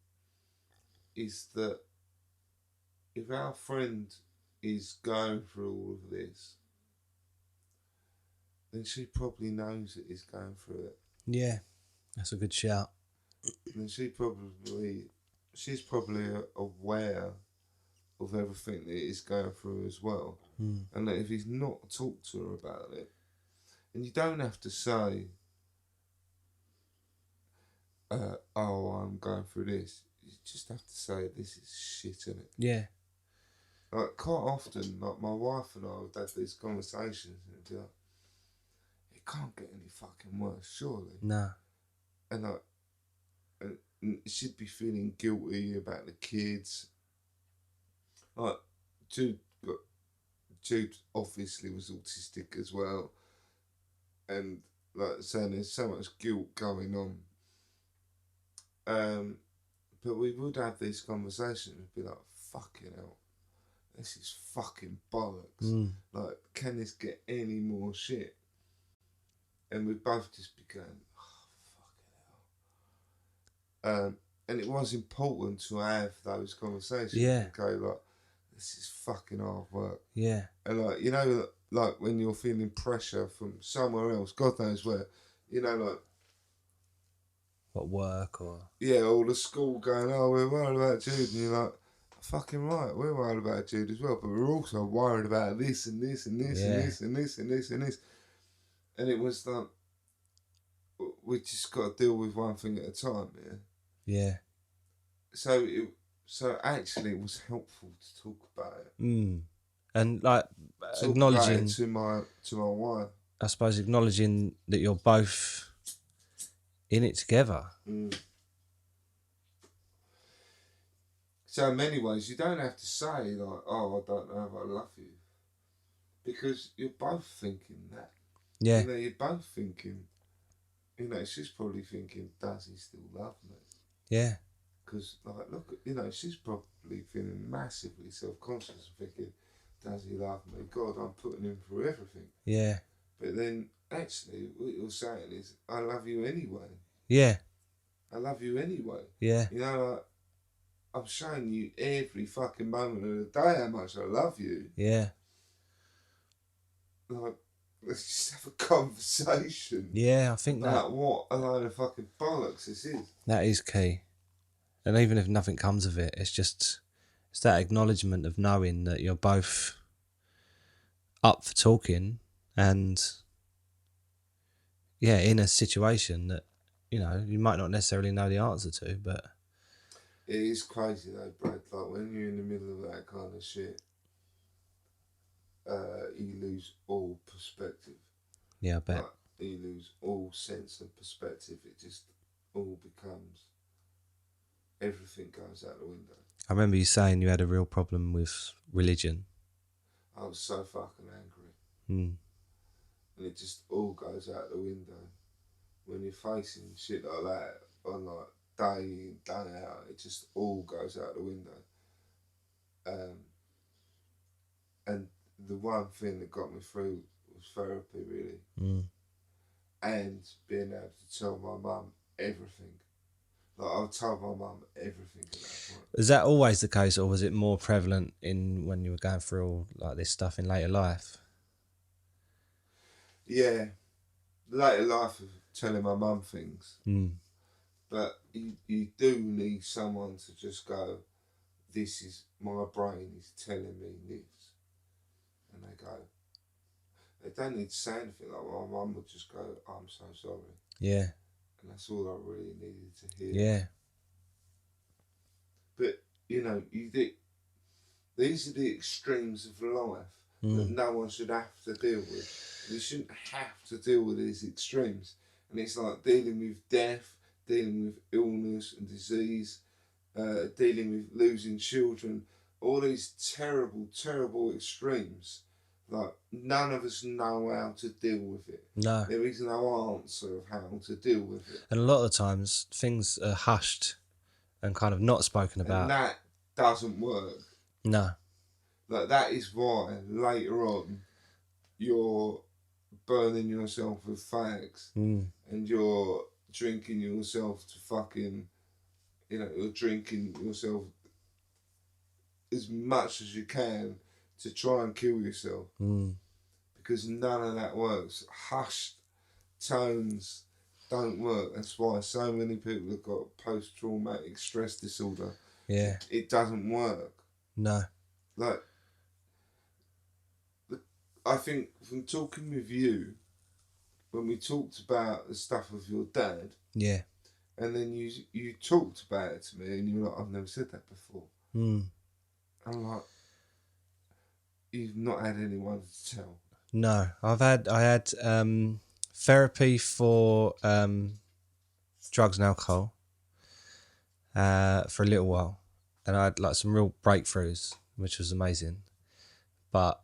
Speaker 1: is that if our friend is going through all of this, then she probably knows that he's going through it.
Speaker 2: Yeah, that's a good shout.
Speaker 1: And she's probably aware of everything that he's going through as well. And that if he's not talked to her about it, and you don't have to say, oh, I'm going through this. You just have to say, this is shit, innit?
Speaker 2: Yeah.
Speaker 1: Like, quite often, like, my wife and I would have these conversations, and it'd be like, it can't get any fucking worse, surely.
Speaker 2: No.
Speaker 1: And, like, and she'd be feeling guilty about the kids. Like, Jude obviously was autistic as well. And, like, saying there's so much guilt going on. But we would have these conversations and be like, fucking hell, this is fucking bollocks. Like, can this get any more shit? And we'd both just be going, oh, fucking hell. And it was important to have those conversations.
Speaker 2: Yeah.
Speaker 1: And go like, this is fucking hard work.
Speaker 2: Yeah.
Speaker 1: And like, you know, like when you're feeling pressure from somewhere else, God knows where, you know, like,
Speaker 2: What, work or...
Speaker 1: Yeah, all the school going, oh, we're worried about Jude. And you're like, fucking right, we're worried about Jude as well. But we're also worried about this and this and this and this and this and this and this. And it was like, we just got to deal with one thing at a time, yeah?
Speaker 2: Yeah.
Speaker 1: So actually it was helpful to talk about it.
Speaker 2: And like
Speaker 1: talk
Speaker 2: acknowledging...
Speaker 1: about it to my wife.
Speaker 2: I suppose acknowledging that you're both... in it together.
Speaker 1: So in many ways, you don't have to say like, oh, I don't know if I love you. Because you're both thinking that.
Speaker 2: Yeah.
Speaker 1: You know, you're both thinking, you know, she's probably thinking, does he still love me?
Speaker 2: Yeah.
Speaker 1: Because, like, look, you know, she's probably feeling massively self-conscious and thinking, does he love me? God, I'm putting him through everything.
Speaker 2: Yeah.
Speaker 1: But then, actually, what you're saying is, I love you anyway.
Speaker 2: Yeah.
Speaker 1: I love you anyway.
Speaker 2: Yeah.
Speaker 1: You know, like, I'm showing you every fucking moment of the day how much I love you.
Speaker 2: Yeah.
Speaker 1: Like, let's just have a conversation.
Speaker 2: Yeah, I think
Speaker 1: about what a load of fucking bollocks this is.
Speaker 2: That is key. And even if nothing comes of it, it's that acknowledgement of knowing that you're both up for talking and, yeah, in a situation that, you know, you might not necessarily know the answer to, but...
Speaker 1: It is crazy though, Brad. Like, when you're in the middle of that kind of shit, you lose all perspective.
Speaker 2: Yeah, I bet.
Speaker 1: Like, you lose all sense of perspective. It just all becomes... everything goes out the window.
Speaker 2: I remember you saying you had a real problem with religion.
Speaker 1: I was so fucking angry.
Speaker 2: Mm.
Speaker 1: And it just all goes out the window. When you're facing shit like that on like day in, day out, it just all goes out the window. And the one thing that got me through was therapy, really.
Speaker 2: Mm.
Speaker 1: And being able to tell my mum everything. Like, I told my mum everything at that point.
Speaker 2: Is that always the case, or was it more prevalent in when you were going through all like this stuff in later life?
Speaker 1: Yeah, later life of telling my mum things.
Speaker 2: Mm.
Speaker 1: But you do need someone to just go, this is, my brain is telling me this. And they go, they don't need to say anything. Like, my mum would just go, I'm so sorry.
Speaker 2: Yeah.
Speaker 1: And that's all I really needed to hear.
Speaker 2: Yeah.
Speaker 1: But, you know, these are the extremes of life that no one should have to deal with. You shouldn't have to deal with these extremes. And it's like dealing with death, dealing with illness and disease, dealing with losing children, all these terrible, terrible extremes. Like, none of us know how to deal with it.
Speaker 2: No.
Speaker 1: There is no answer of how to deal with it.
Speaker 2: And a lot of the times things are hushed and kind of not spoken about.
Speaker 1: And that doesn't work.
Speaker 2: No.
Speaker 1: Like, that is why later on you're burning yourself with fags and you're drinking yourself to fucking, you know, you're drinking yourself as much as you can to try and kill yourself. Because none of that works. Hushed tones don't work. That's why so many people have got post-traumatic stress disorder.
Speaker 2: Yeah.
Speaker 1: It doesn't work.
Speaker 2: No.
Speaker 1: Like, I think from talking with you, when we talked about the stuff with your dad,
Speaker 2: Yeah.
Speaker 1: and then you talked about it to me, and you were like, I've never said that before. I'm like, you've not had anyone to tell.
Speaker 2: No. I had therapy for drugs and alcohol for a little while, and I had like some real breakthroughs, which was amazing. But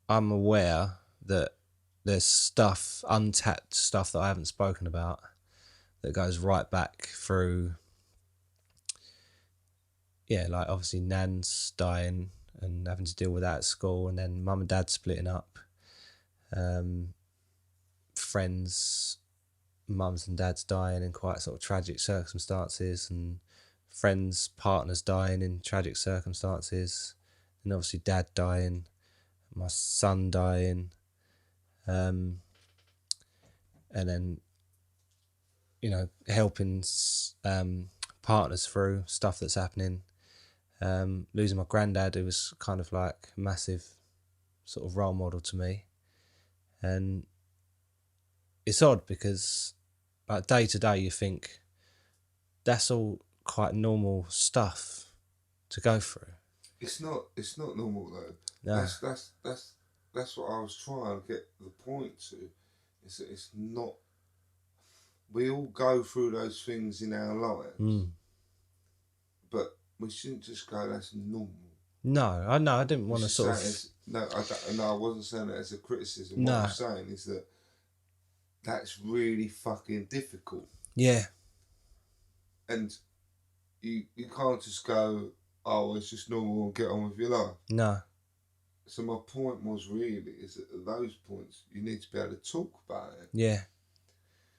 Speaker 2: I'm aware that there's stuff, untapped stuff that I haven't spoken about that goes right back through, yeah, like obviously Nan's dying and having to deal with that at school, and then mum and dad splitting up, friends, mums and dads dying in quite sort of tragic circumstances, and friends, partners dying in tragic circumstances, and obviously dad dying, my son dying, and then, you know, helping partners through stuff that's happening. Losing my granddad, who was kind of like a massive sort of role model to me. And it's odd because like day to day you think that's all quite normal stuff to go through.
Speaker 1: It's not normal though.
Speaker 2: No.
Speaker 1: That's what I was trying to get the point to. Is that it's not. We all go through those things in our lives, but we shouldn't just go, that's normal.
Speaker 2: No, I know. I didn't want to sort of.
Speaker 1: I wasn't saying that as a criticism.
Speaker 2: No.
Speaker 1: What I'm saying is that that's really fucking difficult.
Speaker 2: Yeah.
Speaker 1: And you can't just go, oh, it's just normal and get on with your life.
Speaker 2: No.
Speaker 1: So my point was really is that at those points you need to be able to talk about it.
Speaker 2: Yeah.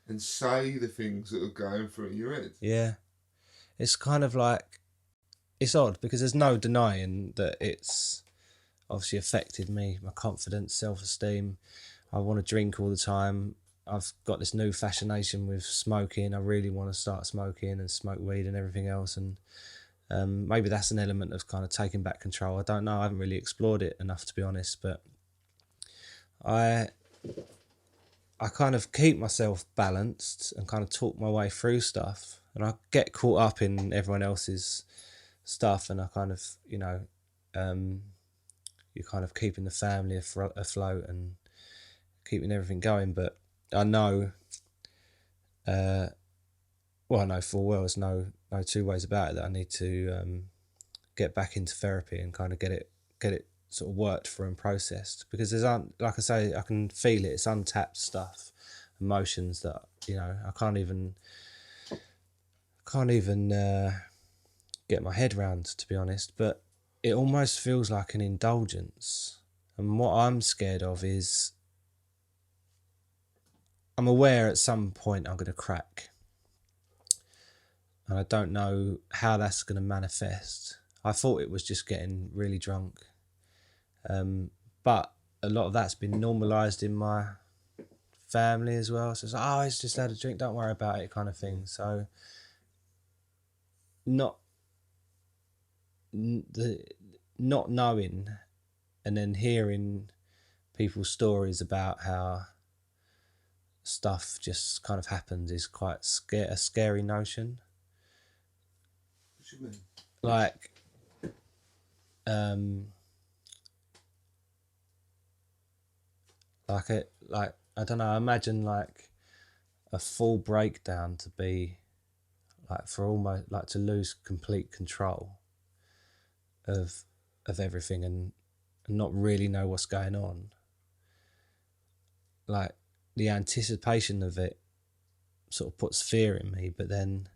Speaker 1: And say the things that are going through your head.
Speaker 2: Yeah. It's kind of like, it's odd because there's no denying that it's obviously affected me, my confidence, self-esteem. I want to drink all the time. I've got this new fascination with smoking. I really want to start smoking and smoke weed and everything else. And maybe that's an element of kind of taking back control. I don't know. I haven't really explored it enough, to be honest. But I kind of keep myself balanced and kind of talk my way through stuff. And I get caught up in everyone else's stuff, and I kind of, you know, you're kind of keeping the family afloat and keeping everything going. But I know, I know full well there's no two ways about it that I need to get back into therapy and kind of get it sort of worked through and processed, because there's like I say, I can feel it. It's untapped stuff, emotions that I can't even get my head round, to be honest. But it almost feels like an indulgence, and what I'm scared of is I'm aware at some point I'm going to crack, and I don't know how that's going to manifest. I thought it was just getting really drunk, but a lot of that's been normalised in my family as well. So it's like, oh, it's just had a drink, don't worry about it, kind of thing. So not knowing and then hearing people's stories about how stuff just kind of happens is quite a scary notion.
Speaker 1: What do you mean?
Speaker 2: Like, I don't know. I imagine like a full breakdown to be like for almost like to lose complete control of everything and not really know what's going on. Like the anticipation of it sort of puts fear in me, but then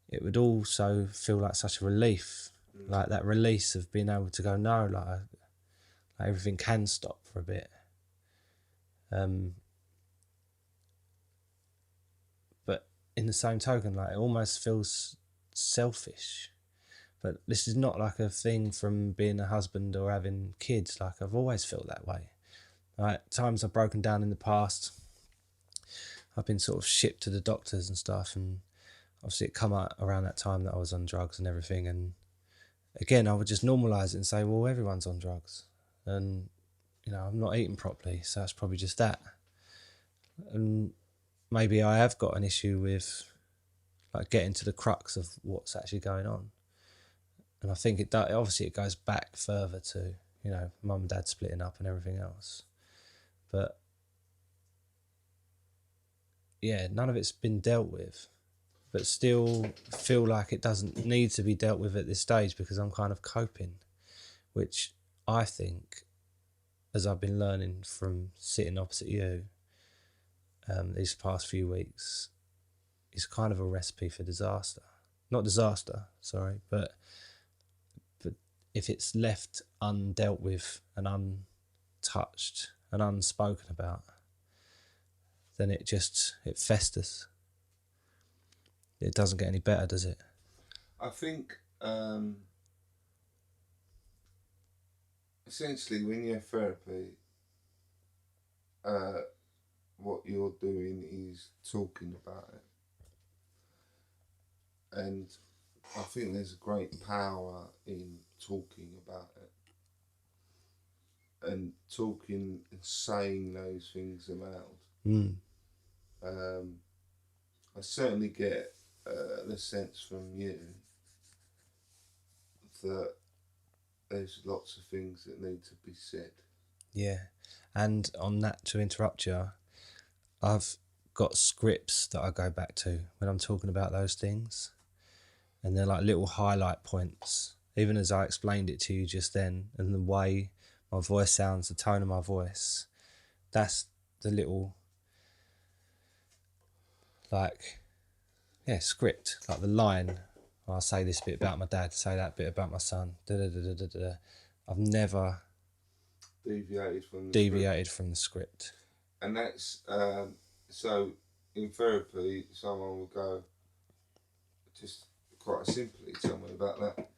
Speaker 2: it would also feel like such a relief, like that release of being able to go, no, like everything can stop for a bit. But in the same token, like it almost feels selfish. But this is not like a thing from being a husband or having kids. Like I've always felt that way. Like times I've broken down in the past, I've been sort of shipped to the doctors and stuff, and obviously it come out around that time that I was on drugs and everything. And again, I would just normalise it and say, well, everyone's on drugs, and I'm not eating properly, so it's probably just that. And maybe I have got an issue with like getting to the crux of what's actually going on. And I think it obviously it goes back further to mum and dad splitting up and everything else. But yeah, none of it's been dealt with, but still feel like it doesn't need to be dealt with at this stage because I'm kind of coping, which I think, as I've been learning from sitting opposite you these past few weeks, is kind of a recipe for disaster. Not disaster, sorry, but if it's left undealt with and untouched and unspoken about, then it festers. It doesn't get any better, does it?
Speaker 1: I think essentially when you have therapy, what you're doing is talking about it. And I think there's a great power in talking about it. And talking and saying those things aloud. I certainly get the sense from you that there's lots of things that need to be said.
Speaker 2: Yeah. And on that, to interrupt you, I've got scripts that I go back to when I'm talking about those things. And they're like little highlight points, even as I explained it to you just then, and the way my voice sounds, the tone of my voice. That's the little, script, like the line. I'll say this bit about my dad, say that bit about my son. I've never deviated from the script.
Speaker 1: And that's, so in therapy, someone would go, just quite simply, tell me about that.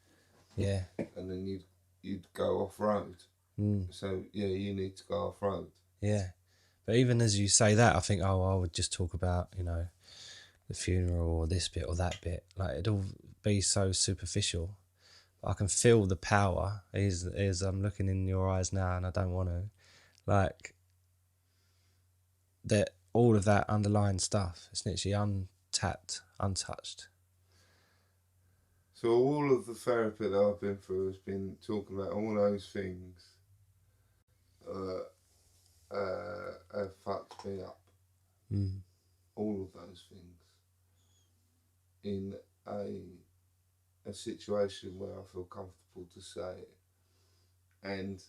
Speaker 2: Yeah.
Speaker 1: And then you'd go off road. So yeah, you need to go off road.
Speaker 2: Yeah. But even as you say that, I think, I would just talk about, the funeral or this bit or that bit. Like it'll be so superficial. I can feel the power as I'm looking in your eyes now, and I don't want to. Like that, all of that underlying stuff, it's literally untapped, untouched.
Speaker 1: So all of the therapy that I've been through has been talking about all those things have fucked me up. All of those things. In a situation where I feel comfortable to say it. And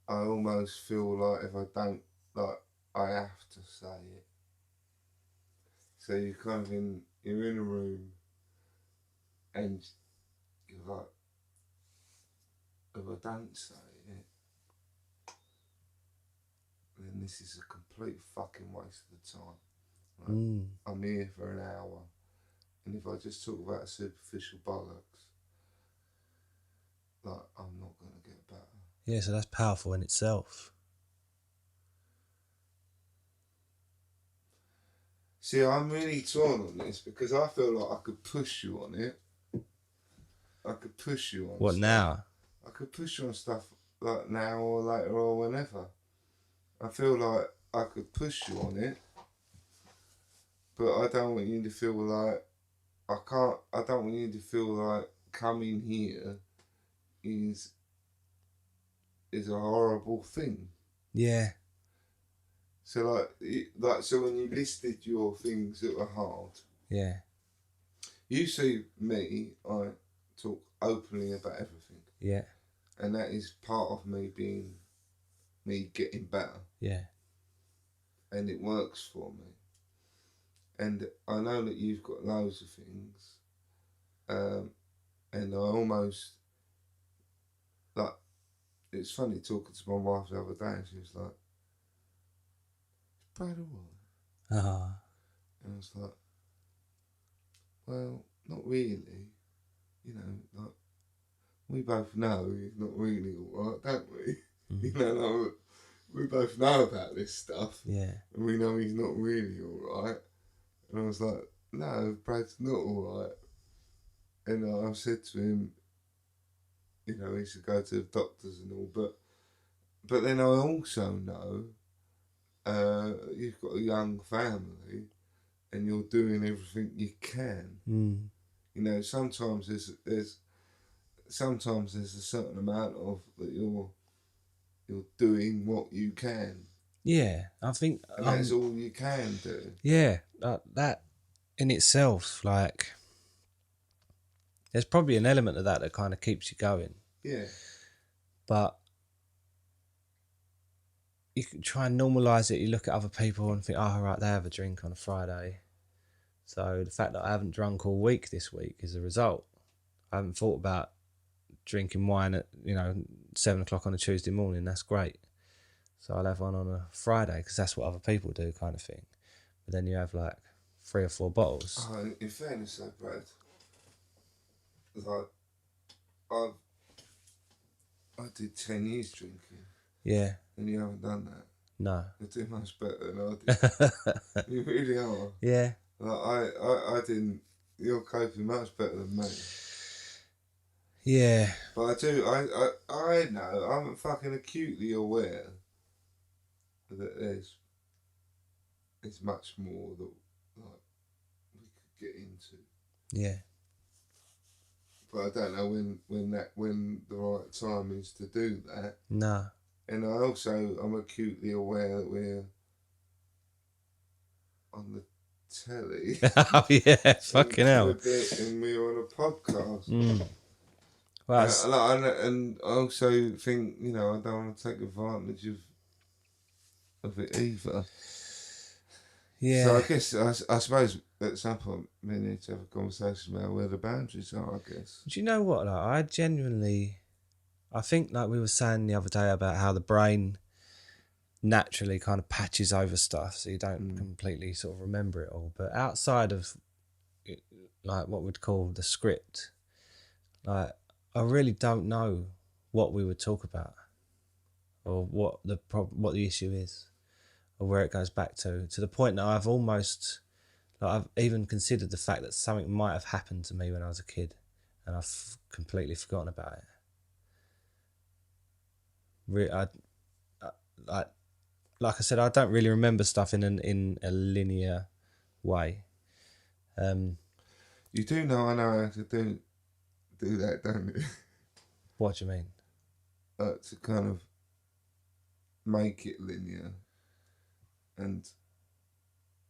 Speaker 1: I almost feel like if I don't, like, I have to say it. So you're kind of you're in a room and you're like, if I don't say it, then this is a complete fucking waste of the time. Like, I'm here for an hour, and if I just talk about superficial bollocks, like, I'm not going to get better.
Speaker 2: Yeah, so that's powerful in itself.
Speaker 1: See, I'm really torn on this because I feel like I could push you on it. I could push you on
Speaker 2: What
Speaker 1: stuff.
Speaker 2: now?
Speaker 1: I could push you on stuff like now or later or whenever. I feel like I could push you on it, but I don't want you to feel like I don't want you to feel like coming here is a horrible thing.
Speaker 2: Yeah.
Speaker 1: So so when you listed your things that were hard,
Speaker 2: Yeah.
Speaker 1: you see me, I talk openly about everything.
Speaker 2: Yeah.
Speaker 1: And that is part of me getting better.
Speaker 2: Yeah.
Speaker 1: And it works for me. And I know that you've got loads of things. And I almost, like, it's funny talking to my wife the other day, and she was like, "Is Brad alright?" And I was like, well, not really. You know, like, we both know he's not really alright, don't we? You know, like, we both know about this stuff.
Speaker 2: Yeah.
Speaker 1: And we know he's not really alright. And I was like, no, Brad's not alright. And I said to him, you know, he should go to the doctors and all, but then I also know you've got a young family and you're doing everything you can. You know, sometimes there's a certain amount of that you're doing what you can.
Speaker 2: Yeah, I think
Speaker 1: And that's all you can do.
Speaker 2: Yeah, that in itself, like, there's probably an element of that kind of keeps you going.
Speaker 1: Yeah.
Speaker 2: But you can try and normalise it. You look at other people and think, oh, right, they have a drink on a Friday. So the fact that I haven't drunk all week this week is a result. I haven't thought about drinking wine at 7 o'clock on a Tuesday morning. That's great. So I'll have one on a Friday because that's what other people do, kind of thing. But then you have like 3 or 4 bottles.
Speaker 1: Oh, in fairness, though, Brad, like I did 10 years drinking.
Speaker 2: Yeah.
Speaker 1: And you haven't done that.
Speaker 2: No.
Speaker 1: You're doing much better than I did. You really are.
Speaker 2: Yeah.
Speaker 1: Like I didn't. You're coping much better than me.
Speaker 2: Yeah.
Speaker 1: But I do. I know. I'm fucking acutely aware that there's much more that like we could get into.
Speaker 2: Yeah.
Speaker 1: But I don't know when the right time is to do that.
Speaker 2: No.
Speaker 1: And I'm acutely aware that we're on the telly.
Speaker 2: Oh yeah, fucking hell.
Speaker 1: And we're on a podcast.
Speaker 2: Well,
Speaker 1: and I also think, I don't want to take advantage of it either.
Speaker 2: Yeah.
Speaker 1: So I guess, I suppose at some point we need to have a conversation about where the boundaries are, I guess.
Speaker 2: Do you know what? Like, I think like we were saying the other day about how the brain naturally kind of patches over stuff so you don't completely sort of remember it all. But outside of like what we'd call the script, like I really don't know what we would talk about or what the issue is or where it goes back to the point that I've even considered the fact that something might have happened to me when I was a kid and I've completely forgotten about it. Like I said, I don't really remember stuff in a linear way.
Speaker 1: You do know I know how to do that, don't you?
Speaker 2: What do you mean?
Speaker 1: To kind of make it linear and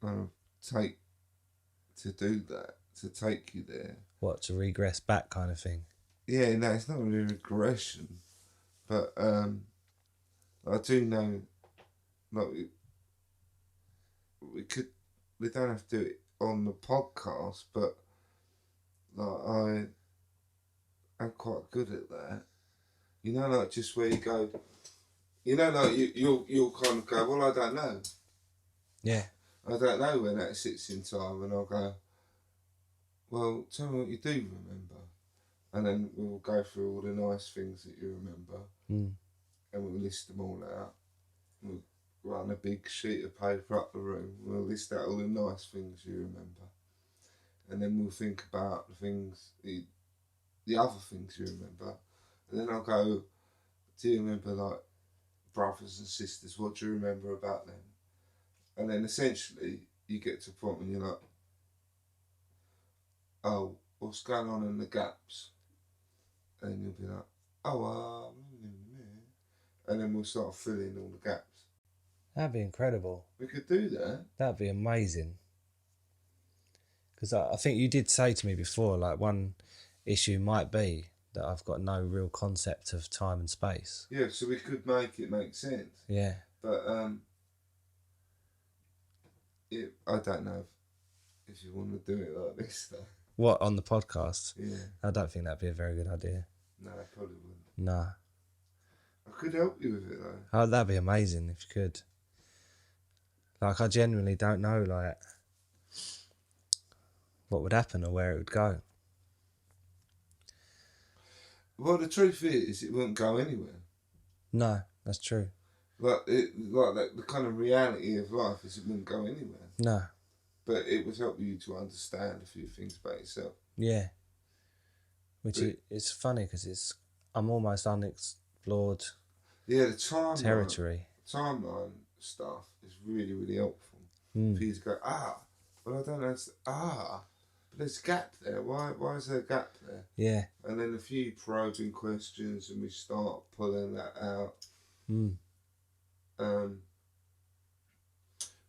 Speaker 1: kind of take you there.
Speaker 2: What, to regress back kind of thing?
Speaker 1: Yeah, no, it's not really regression, but I do know, like, we don't have to do it on the podcast, but like I'm quite good at that. You know, like just where you go, you know, like you'll kind of go, well, I don't know.
Speaker 2: Yeah.
Speaker 1: I don't know when that sits in time, and I'll go, well, tell me what you do remember. And then we'll go through all the nice things that you remember, and we'll list them all out. We'll run a big sheet of paper up the room. We'll list out all the nice things you remember. And then we'll think about the things, the other things you remember. And then I'll go, do you remember like brothers and sisters? What do you remember about them? And then essentially you get to a point when you're like, oh, what's going on in the gaps? And you'll be like, oh, and then we'll start filling all the gaps.
Speaker 2: That'd be incredible.
Speaker 1: We could do that.
Speaker 2: That'd be amazing. Because I think you did say to me before, like one issue might be that I've got no real concept of time and space.
Speaker 1: Yeah, so we could make it make sense.
Speaker 2: Yeah.
Speaker 1: But I don't know if you want to do it like this though.
Speaker 2: What, on the podcast?
Speaker 1: Yeah.
Speaker 2: I don't think that'd be a very good idea.
Speaker 1: No, I probably wouldn't.
Speaker 2: No.
Speaker 1: I could help you with it though.
Speaker 2: Oh, that'd be amazing if you could. Like, I genuinely don't know, like, what would happen or where it would go.
Speaker 1: Well, the truth is, it wouldn't go anywhere.
Speaker 2: No, that's true.
Speaker 1: The kind of reality of life is it wouldn't go anywhere.
Speaker 2: No.
Speaker 1: But it would help you to understand a few things about yourself.
Speaker 2: Yeah. Which it's funny because I'm almost unexplored
Speaker 1: the
Speaker 2: territory.
Speaker 1: Timeline stuff is really, really helpful for you to go, but I don't know, but there's a gap there. Why is there a gap there?
Speaker 2: Yeah.
Speaker 1: And then a few probing questions and we start pulling that out.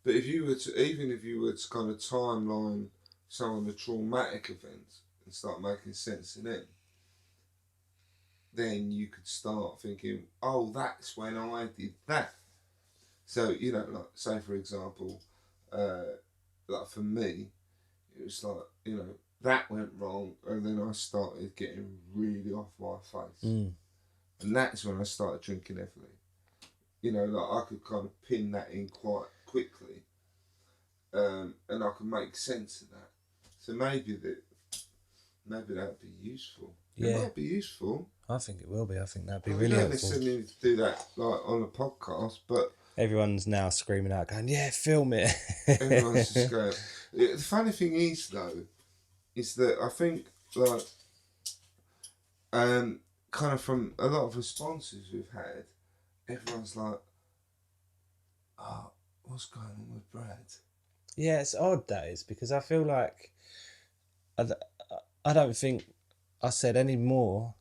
Speaker 1: But even if you were to kind of timeline some of the traumatic events and start making sense of them, then you could start thinking, oh, that's when I did that. So, you know, like, say for example, like for me, it was like, you know, that went wrong and then I started getting really off my face. And that's when I started drinking heavily. You know, like I could kind of pin that in quite quickly, and I could make sense of that. So maybe that'd be useful.
Speaker 2: Yeah.
Speaker 1: It might be useful.
Speaker 2: I think it will be. I think that'd be
Speaker 1: We
Speaker 2: really
Speaker 1: don't
Speaker 2: helpful.
Speaker 1: necessarily need to do that like on a podcast, but
Speaker 2: Everyone's now screaming out, going, "Yeah, film it."
Speaker 1: everyone's just going. The funny thing is, though, is that I think like, kind of from a lot of responses we've had, everyone's like, "Oh, what's going on with Brad?"
Speaker 2: Yeah, it's odd that is, because I feel like I don't think I said any more.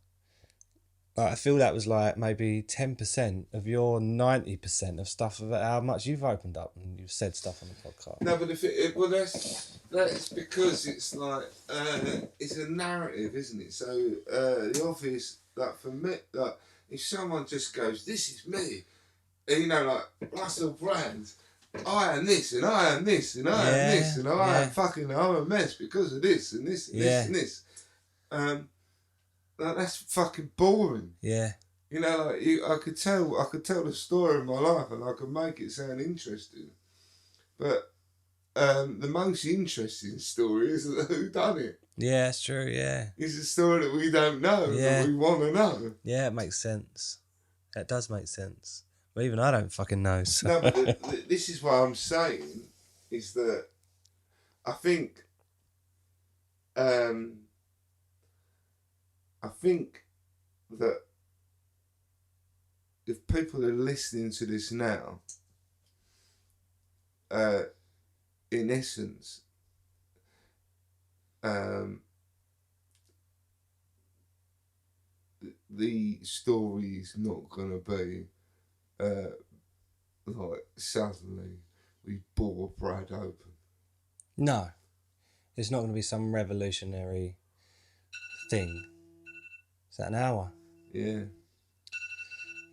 Speaker 2: Like, I feel that was like maybe 10% of your 90% of stuff of how much you've opened up and you've said stuff on the podcast.
Speaker 1: No, but that's because it's like it's a narrative, isn't it? So the obvious, like for me, like if someone just goes, "This is me," and, you know, like Russell Brand, I am this and I am this and I am this and I am fucking, I'm a mess because of this and this and this and this. Like, that's fucking boring.
Speaker 2: Yeah.
Speaker 1: You know, like I could tell the story of my life and I could make it sound interesting, but the most interesting story is who done it.
Speaker 2: Yeah, that's true. Yeah.
Speaker 1: It's a story that we don't know, that we want to know.
Speaker 2: Yeah, it makes sense. It does make sense. But even I don't fucking know. So.
Speaker 1: No, but this is what I'm saying, is that I think that if people are listening to this now, in essence, the story is not going to be like suddenly we bore Brad open.
Speaker 2: No. It's not going to be some revolutionary thing. Is that an hour?
Speaker 1: Yeah.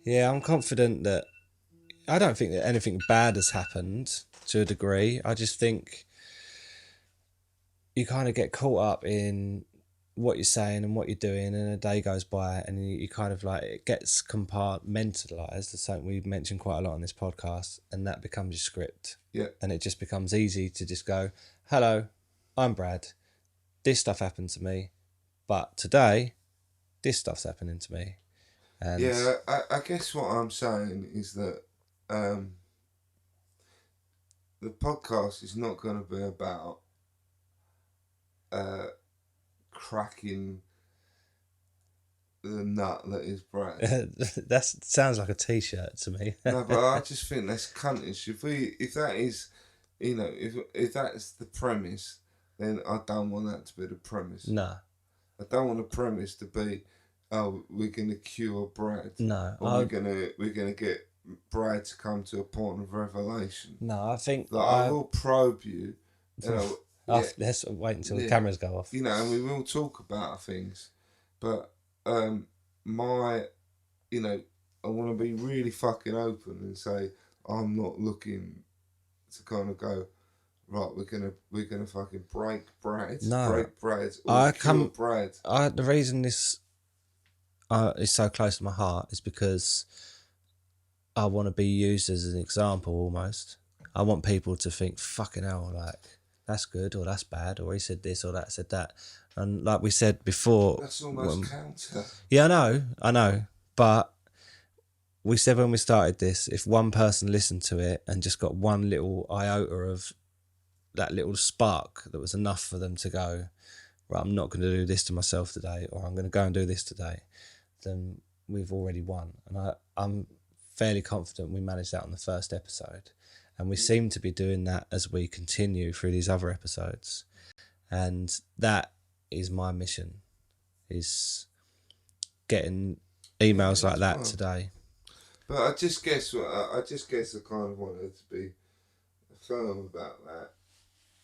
Speaker 2: Yeah, I'm confident that I don't think that anything bad has happened to a degree. I just think you kind of get caught up in what you're saying and what you're doing, and a day goes by and you kind of like, it gets compartmentalized. That's something we've mentioned quite a lot on this podcast, and that becomes your script.
Speaker 1: Yeah.
Speaker 2: And it just becomes easy to just go, hello, I'm Brad. This stuff happened to me, but today, this stuff's happening to me. And
Speaker 1: yeah, I guess what I'm saying is that the podcast is not going to be about cracking the nut that is Brad.
Speaker 2: that sounds like a T-shirt to me.
Speaker 1: No, but I just think that's cuntish. If that is, you know, if that's the premise, then I don't want that to be the premise.
Speaker 2: No.
Speaker 1: I don't want the premise to be, oh, we're gonna cure Brad.
Speaker 2: No.
Speaker 1: Or we're gonna get Brad to come to a point of revelation.
Speaker 2: No, I think
Speaker 1: like, I will probe you. You know,
Speaker 2: let's wait until the cameras go off.
Speaker 1: You know, and we will talk about things, but you know, I want to be really fucking open and say I'm not looking to kind of go, right, we're gonna fucking break Brad.
Speaker 2: No,
Speaker 1: break Brad. Or cure Brad.
Speaker 2: The reason this is so close to my heart is because I want to be used as an example almost. I want people to think, fucking hell, like, that's good or that's bad, or he said this or that said that. And like we said before...
Speaker 1: That's almost counter.
Speaker 2: Yeah, I know. But we said when we started this, if one person listened to it and just got one little iota of that little spark that was enough for them to go, right, I'm not going to do this to myself today, or I'm going to go and do this today, then we've already won. And I'm fairly confident we managed that on the first episode. And we seem to be doing that as we continue through these other episodes. And that is my mission, is getting emails like that today.
Speaker 1: But I just guess I kind of wanted to be firm about that,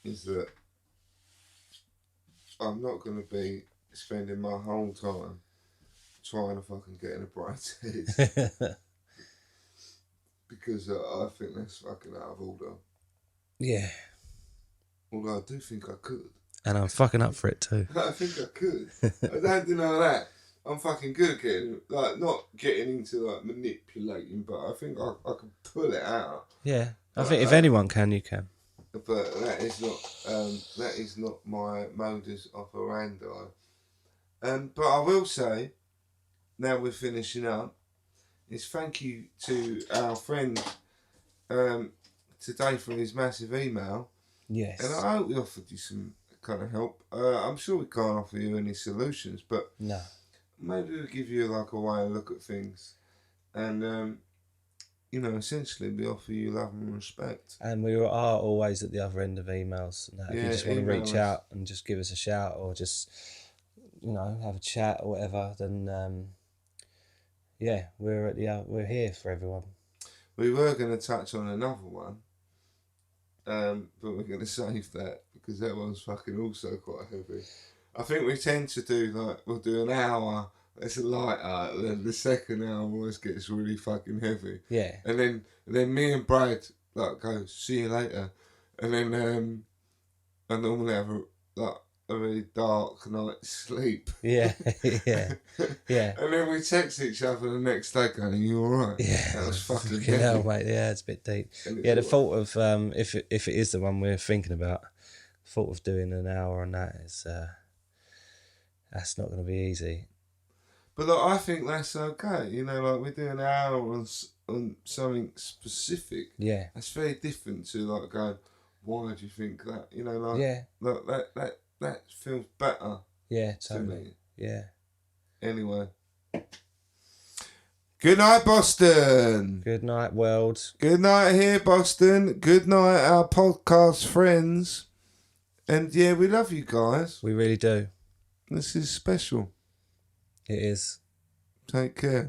Speaker 1: is that I'm not going to be spending my whole time trying to fucking get in a bride's head. Because I think that's fucking out of order.
Speaker 2: Yeah.
Speaker 1: Although I do think I could.
Speaker 2: And I'm fucking up for it too.
Speaker 1: I think I could. I don't deny that. I'm fucking good at getting, like, not getting into, like, manipulating, but I think I can pull it out.
Speaker 2: Yeah. I think if anyone can, you can.
Speaker 1: But that is not my modus operandi. But I will say, now we're finishing up, is thank you to our friend today for his massive email.
Speaker 2: Yes.
Speaker 1: And I hope we offered you some kind of help. I'm sure we can't offer you any solutions, but
Speaker 2: no,
Speaker 1: maybe we'll give you like a way to look at things. And, you know, essentially we offer you love and respect.
Speaker 2: And we are always at the other end of emails. Now, if you just want to reach out and just give us a shout, or just, you know, have a chat or whatever, then... yeah, we're here for everyone.
Speaker 1: We were going to touch on another one, but we're going to save that because that one's fucking also quite heavy. I think we tend to do, like, we'll do an hour, that's lighter, and then the second hour always gets really fucking heavy.
Speaker 2: Yeah.
Speaker 1: And then me and Brad, like, go, see you later. And then I normally have a really dark night's sleep.
Speaker 2: Yeah. Yeah.
Speaker 1: And then we text each other the next day going, you alright?
Speaker 2: Yeah.
Speaker 1: That was fucking heavy.
Speaker 2: hell, mate. Yeah, it's a bit deep. Yeah, the thought of, if it is the one we're thinking about, the thought of doing an hour on that is, that's not going to be easy.
Speaker 1: But look, I think that's okay. You know, like, we do an hour on something specific.
Speaker 2: Yeah.
Speaker 1: That's very different to, like, going, why do you think that? You know, like,
Speaker 2: yeah.
Speaker 1: Look, that feels better.
Speaker 2: Yeah, totally.
Speaker 1: To me.
Speaker 2: Yeah.
Speaker 1: Anyway. Good night, Boston.
Speaker 2: Good night, world.
Speaker 1: Good night here, Boston. Good night, our podcast friends. And yeah, we love you guys.
Speaker 2: We really do.
Speaker 1: This is special.
Speaker 2: It is.
Speaker 1: Take care.